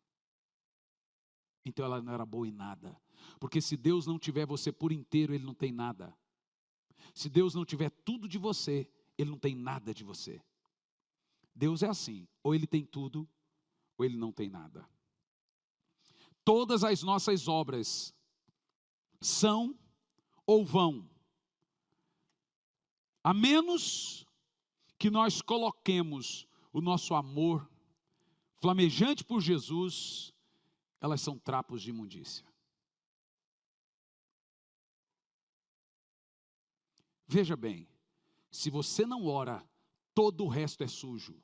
Então ela não era boa em nada. Porque se Deus não tiver você por inteiro, Ele não tem nada. Se Deus não tiver tudo de você, Ele não tem nada de você. Deus é assim, ou Ele tem tudo, ou Ele não tem nada. Todas as nossas obras são ou vão, a menos que nós coloquemos o nosso amor flamejante por Jesus, elas são trapos de imundícia. Veja bem, se você não ora, todo o resto é sujo.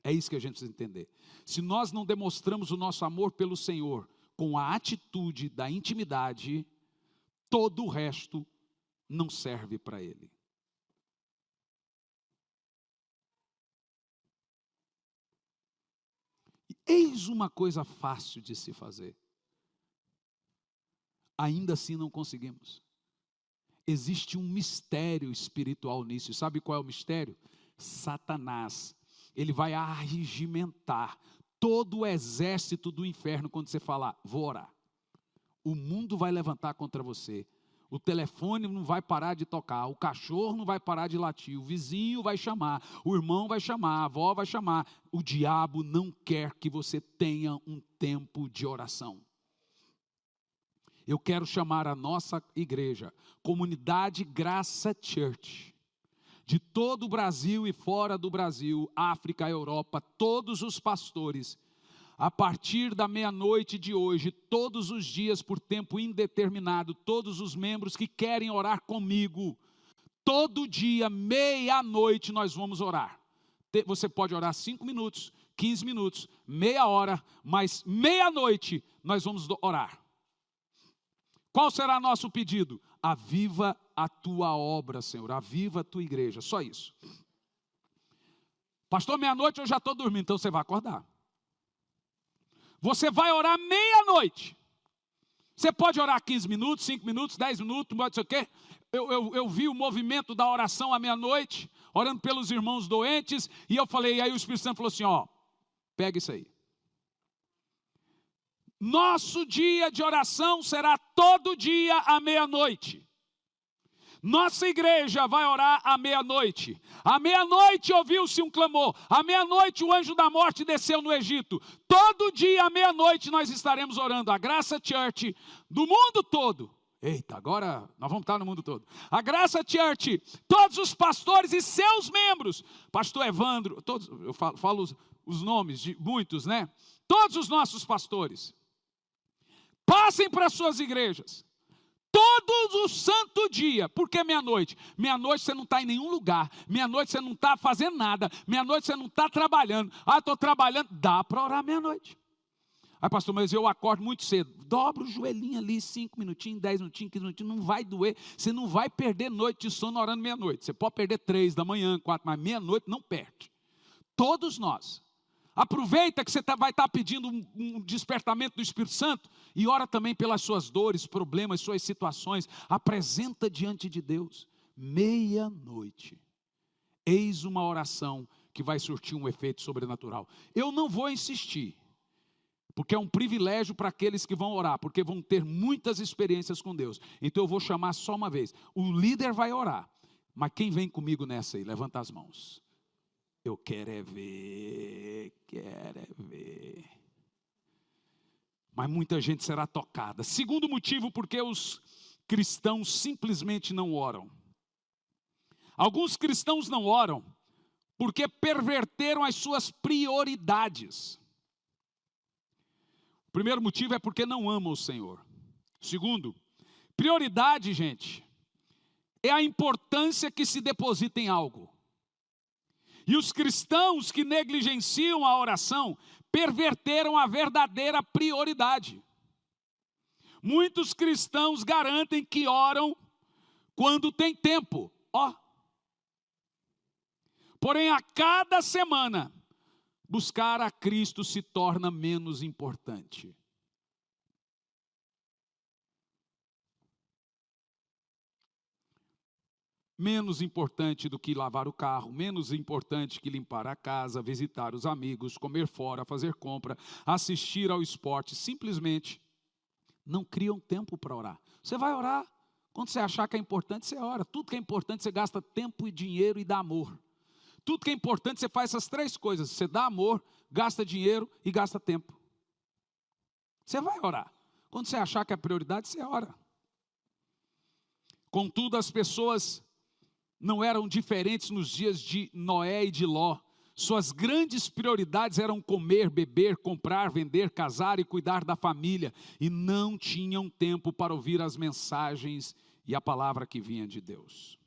É isso que a gente precisa entender. Se nós não demonstramos o nosso amor pelo Senhor com a atitude da intimidade, todo o resto não serve para Ele. E eis uma coisa fácil de se fazer. Ainda assim não conseguimos. Existe um mistério espiritual nisso. Sabe qual é o mistério? Satanás. Ele vai arregimentar todo o exército do inferno quando você falar, vou orar. O mundo vai levantar contra você. O telefone não vai parar de tocar. O cachorro não vai parar de latir. O vizinho vai chamar. O irmão vai chamar. A avó vai chamar. O diabo não quer que você tenha um tempo de oração. Eu quero chamar a nossa igreja, Comunidade Graça Church, de todo o Brasil e fora do Brasil, África, Europa, todos os pastores, a partir da meia-noite de hoje, todos os dias por tempo indeterminado, todos os membros que querem orar comigo, todo dia, meia-noite nós vamos orar. Você pode orar 5 minutos, 15 minutos, meia hora, mas meia-noite nós vamos orar. Qual será nosso pedido? Aviva a tua obra, Senhor, aviva a tua igreja, só isso. Pastor, meia-noite eu já estou dormindo, então você vai acordar. Você vai orar meia-noite. Você pode orar 15 minutos, 5 minutos, 10 minutos, não sei o quê. Eu vi o movimento da oração à meia-noite, orando pelos irmãos doentes, e eu falei, e aí o Espírito Santo falou assim, ó, pega isso aí. Nosso dia de oração será todo dia à meia-noite. Nossa igreja vai orar à meia-noite. À meia-noite ouviu-se um clamor. À meia-noite o anjo da morte desceu no Egito. Todo dia à meia-noite nós estaremos orando. A Graça Church do mundo todo. Eita, agora nós vamos estar no mundo todo. A Graça Church, todos os pastores e seus membros. Pastor Evandro, todos, eu falo os nomes de muitos, né? Todos os nossos pastores. Passem para as suas igrejas. Todos os santo dia. Por que meia-noite? Meia-noite você não está em nenhum lugar. Meia-noite você não está fazendo nada. Meia-noite você não está trabalhando. Ah, estou trabalhando. Dá para orar meia-noite. Aí, pastor, mas eu acordo muito cedo. Dobra o joelhinho ali, 5 minutinhos, 10 minutinhos, 15 minutinhos. Não vai doer. Você não vai perder noite de sono orando meia-noite. Você pode perder 3 da manhã, 4, mas meia-noite não perde. Todos nós. Aproveita que você vai estar pedindo um despertamento do Espírito Santo e ora também pelas suas dores, problemas, suas situações. Apresenta diante de Deus. Meia-noite. Eis uma oração que vai surtir um efeito sobrenatural. Eu não vou insistir, porque é um privilégio para aqueles que vão orar, porque vão ter muitas experiências com Deus. Então eu vou chamar só uma vez. O líder vai orar, mas quem vem comigo nessa aí? Levanta as mãos. Eu quero é ver. Mas muita gente será tocada. Segundo motivo, porque os cristãos simplesmente não oram. Alguns cristãos não oram porque perverteram as suas prioridades. O primeiro motivo é porque não amam o Senhor. Segundo, prioridade, gente, é a importância que se deposita em algo. E os cristãos que negligenciam a oração perverteram a verdadeira prioridade. Muitos cristãos garantem que oram quando tem tempo. Porém, a cada semana, buscar a Cristo se torna menos importante. Menos importante do que lavar o carro, menos importante que limpar a casa, visitar os amigos, comer fora, fazer compra, assistir ao esporte. Simplesmente não criam tempo para orar. Você vai orar quando você achar que é importante, você ora. Tudo que é importante, você gasta tempo e dinheiro e dá amor. Tudo que é importante, você faz essas três coisas. Você dá amor, gasta dinheiro e gasta tempo. Você vai orar. Quando você achar que é prioridade, você ora. Contudo, as pessoas não eram diferentes nos dias de Noé e de Ló. Suas grandes prioridades eram comer, beber, comprar, vender, casar e cuidar da família. E não tinham tempo para ouvir as mensagens e a palavra que vinha de Deus.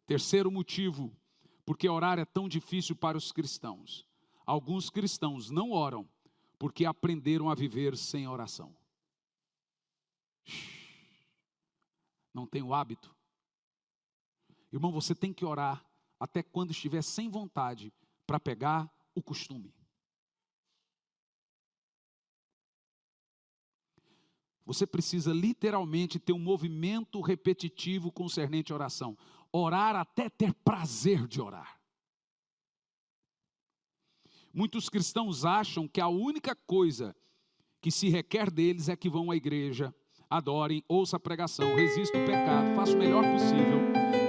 Terceiro motivo, porque orar é tão difícil para os cristãos. Alguns cristãos não oram porque aprenderam a viver sem oração. Não tem o hábito. Irmão, você tem que orar até quando estiver sem vontade para pegar o costume. Você precisa literalmente ter um movimento repetitivo concernente à oração. Orar até ter prazer de orar. Muitos cristãos acham que a única coisa que se requer deles é que vão à igreja, adorem, ouçam a pregação, resistam o pecado, façam o melhor possível,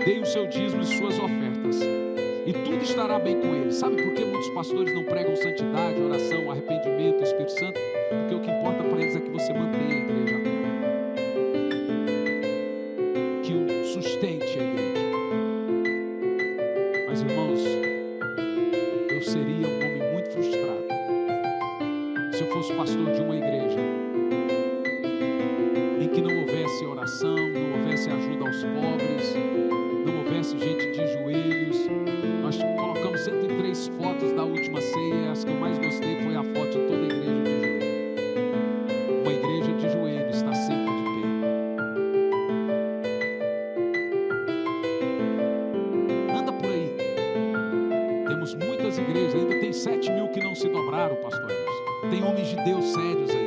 deem o seu dízimo e suas ofertas, e tudo estará bem com eles. Sabe por que muitos pastores não pregam santidade, oração, arrependimento, Espírito Santo? Porque o que importa para eles é que você mantenha a igreja aberta, que o sustente a igreja. Mas, irmãos, eu seria um homem muito frustrado se eu fosse pastor de uma igreja em que não houvesse oração, não houvesse ajuda aos pobres, não houvesse gente de joelhos. Nós colocamos 103 fotos da última ceia, as que eu mais gostei foi a foto de toda a igreja de joelho. Uma igreja de joelho está sempre de pé. Anda por aí. Temos muitas igrejas, ainda tem 7.000 que não se dobraram, pastor Emerson. Tem homens de Deus sérios aí,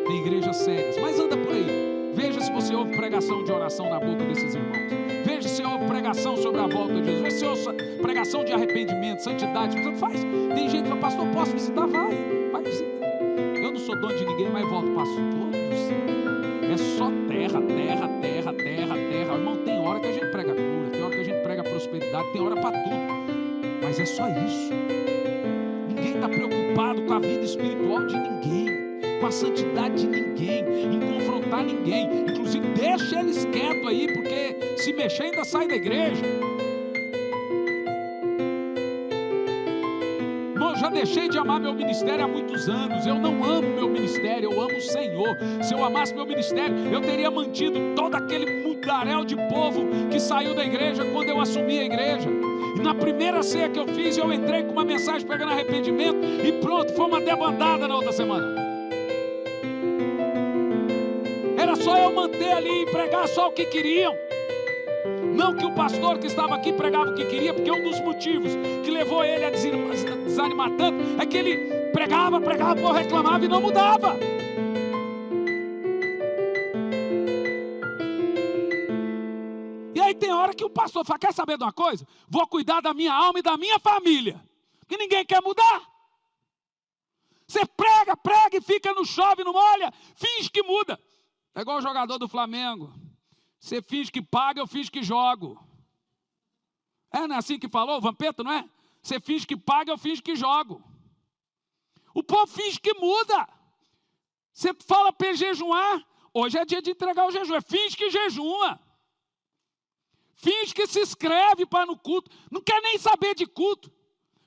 tem igrejas sérias, mas anda por aí. Veja se você ouve pregação de oração na boca desses irmãos. Veja se ouve pregação sobre a volta de Jesus. Veja se ouve pregação de arrependimento, santidade. Faz. Tem gente que fala, pastor, posso visitar? Vai visitar. Eu não sou dono de ninguém, mas volto, pastor do céu. É só terra, terra, terra, terra, terra. Irmão, tem hora que a gente prega cura, tem hora que a gente prega prosperidade, tem hora para tudo. Mas é só isso. Ninguém está preocupado com a vida espiritual de ninguém, com a santidade de ninguém, em confrontar ninguém. Inclusive, deixa eles quietos aí, porque se mexer ainda sai da igreja. Irmão, eu já deixei de amar meu ministério há muitos anos. Eu não amo meu ministério, eu amo o Senhor. Se eu amasse meu ministério, eu teria mantido todo aquele mundaréu de povo que saiu da igreja quando eu assumi a igreja. E na primeira ceia que eu fiz, eu entrei com uma mensagem pregando arrependimento e pronto, foi uma debandada na outra semana. Era só eu manter ali e pregar só o que queriam. Não que o pastor que estava aqui pregava o que queria, porque um dos motivos que levou ele a desanimar tanto é que ele pregava, reclamava e não mudava. E aí tem hora que o pastor fala, quer saber de uma coisa? Vou cuidar da minha alma e da minha família, que ninguém quer mudar. Você prega e fica no chove, não molha, finge que muda. É igual o jogador do Flamengo. Você finge que paga, eu finge que jogo. Não é assim que falou o Vampeta, não é? Você finge que paga, eu finge que jogo. O povo finge que muda. Você fala para jejuar. Hoje é dia de entregar o jejum. Finge que jejuma. Finge que se inscreve para no culto. Não quer nem saber de culto.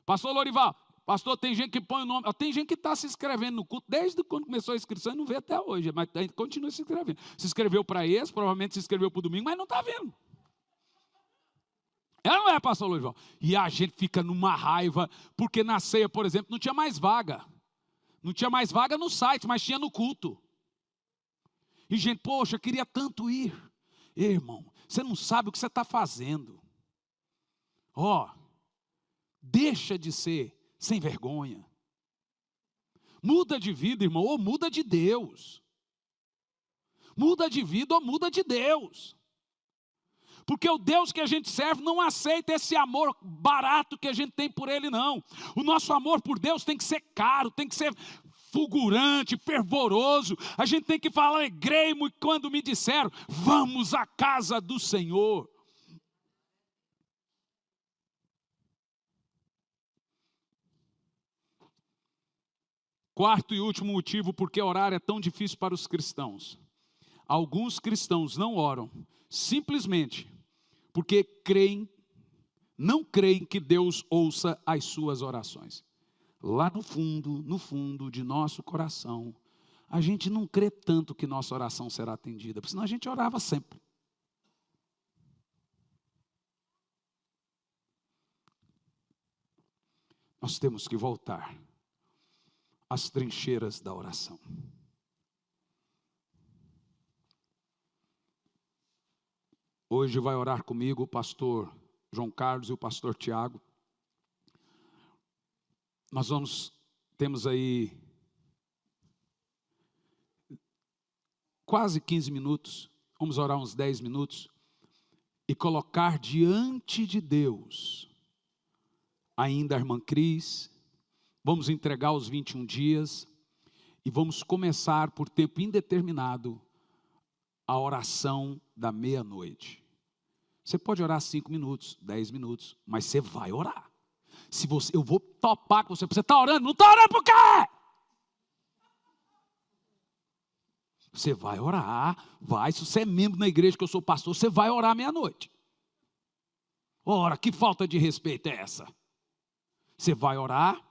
Pastor Lorival, pastor, tem gente que põe o nome. Tem gente que está se inscrevendo no culto desde quando começou a inscrição e não vê até hoje. Mas continua se inscrevendo. Se inscreveu para esse, provavelmente se inscreveu para o domingo, mas não está vendo. Ela não é, pastor Lourival. E a gente fica numa raiva, porque na ceia, por exemplo, não tinha mais vaga. Não tinha mais vaga no site, mas tinha no culto. E gente, poxa, eu queria tanto ir. Ei, irmão, você não sabe o que você está fazendo. Deixa de ser sem vergonha. Muda de vida, irmão, ou muda de Deus. Muda de vida ou muda de Deus. Porque o Deus que a gente serve não aceita esse amor barato que a gente tem por Ele, não. O nosso amor por Deus tem que ser caro, tem que ser fulgurante, fervoroso. A gente tem que falar, alegrei-me quando me disseram, vamos à casa do Senhor. Quarto e último motivo porque orar é tão difícil para os cristãos. Alguns cristãos não oram, simplesmente porque não creem que Deus ouça as suas orações. Lá no fundo de nosso coração, a gente não crê tanto que nossa oração será atendida, porque senão a gente orava sempre. Nós temos que voltar às trincheiras da oração. Hoje vai orar comigo o pastor João Carlos e o pastor Tiago. Temos aí quase 15 minutos, vamos orar uns 10 minutos e colocar diante de Deus ainda a irmã Cris. Vamos entregar os 21 dias e vamos começar por tempo indeterminado a oração da meia-noite. Você pode orar 5 minutos, 10 minutos, mas você vai orar. Eu vou topar com você está orando, não está orando por quê? Você vai orar, se você é membro na igreja que eu sou pastor, você vai orar meia-noite. Ora, que falta de respeito é essa? Você vai orar,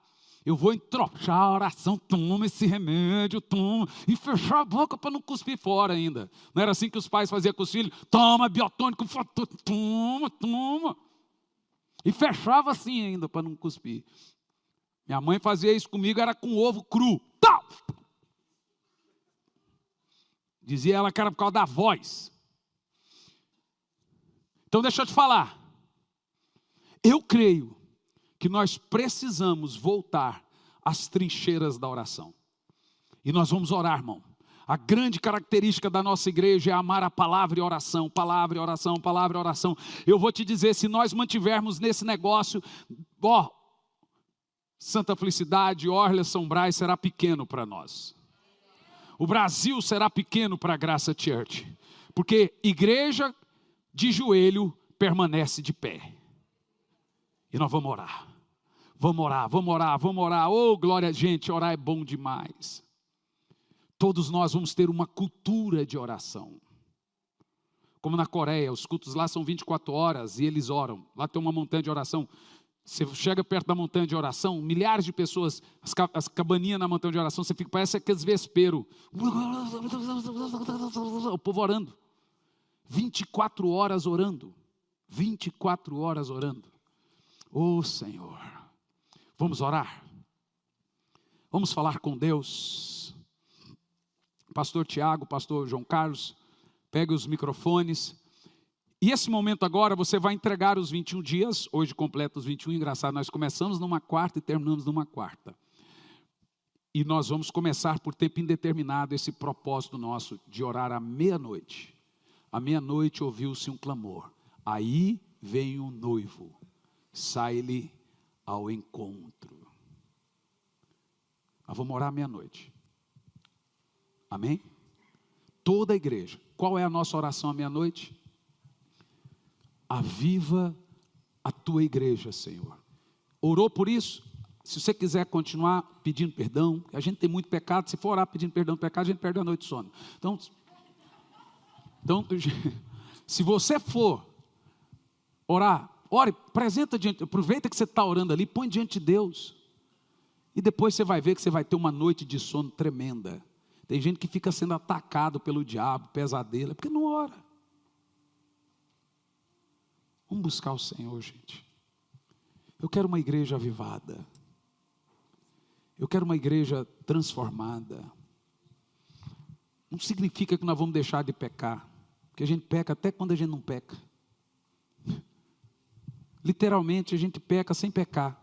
eu vou entrochar a oração, toma esse remédio, toma, e fechar a boca para não cuspir fora ainda. Não era assim que os pais faziam com os filhos? Toma biotônico, toma. E fechava assim ainda para não cuspir. Minha mãe fazia isso comigo, era com ovo cru. Tá! Dizia ela que era por causa da voz. Então deixa eu te falar. Eu creio que nós precisamos voltar às trincheiras da oração. E nós vamos orar, irmão. A grande característica da nossa igreja é amar a palavra e oração, palavra e oração, palavra e oração. Eu vou te dizer, se nós mantivermos nesse negócio, Santa Felicidade, Orla, São Brás será pequeno para nós. O Brasil será pequeno para a Graça Church, porque igreja de joelho permanece de pé. E nós vamos orar. Vamos orar. Oh, glória, gente, orar é bom demais. Todos nós vamos ter uma cultura de oração. Como na Coreia, os cultos lá são 24 horas e eles oram. Lá tem uma montanha de oração. Você chega perto da montanha de oração, milhares de pessoas, as cabaninhas na montanha de oração, você fica, parece aqueles vesperos. O povo orando. 24 horas orando. 24 horas orando. Oh, Senhor. Vamos orar. Vamos falar com Deus. Pastor Tiago, pastor João Carlos, pegue os microfones. E esse momento agora você vai entregar os 21 dias. Hoje completa os 21, engraçado, nós começamos numa quarta e terminamos numa quarta. E nós vamos começar por tempo indeterminado esse propósito nosso de orar à meia-noite. À meia-noite ouviu-se um clamor. Aí vem o noivo, sai-lhe ao encontro. Nós vamos orar à meia-noite. Amém? Toda a igreja. Qual é a nossa oração à meia-noite? Aviva a tua igreja, Senhor. Orou por isso? Se você quiser continuar pedindo perdão, a gente tem muito pecado, se for orar pedindo perdão do pecado, a gente perde a noite de sono. Então, se você for orar, ore, aproveita que você está orando ali, põe diante de Deus. E depois você vai ver que você vai ter uma noite de sono tremenda. Tem gente que fica sendo atacado pelo diabo, pesadelo, é porque não ora. Vamos buscar o Senhor, gente. Eu quero uma igreja avivada. Eu quero uma igreja transformada. Não significa que nós vamos deixar de pecar, porque a gente peca até quando a gente não peca. Literalmente a gente peca sem pecar.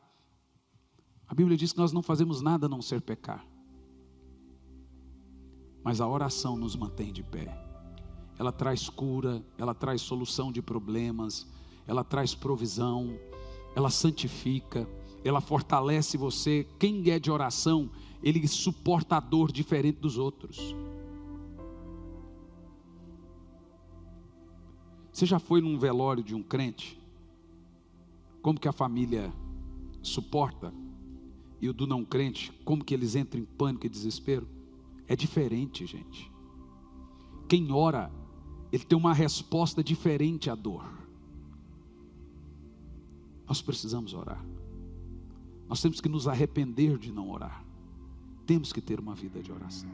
A Bíblia diz que nós não fazemos nada a não ser pecar. Mas a oração nos mantém de pé. Ela traz cura, ela traz solução de problemas, ela traz provisão, ela santifica, ela fortalece você. Quem é de oração, ele suporta a dor diferente dos outros. Você já foi num velório de um crente? Como que a família suporta? E o do não crente, como que eles entram em pânico e desespero? É diferente, gente. Quem ora, ele tem uma resposta diferente à dor. Nós precisamos orar. Nós temos que nos arrepender de não orar. Temos que ter uma vida de oração.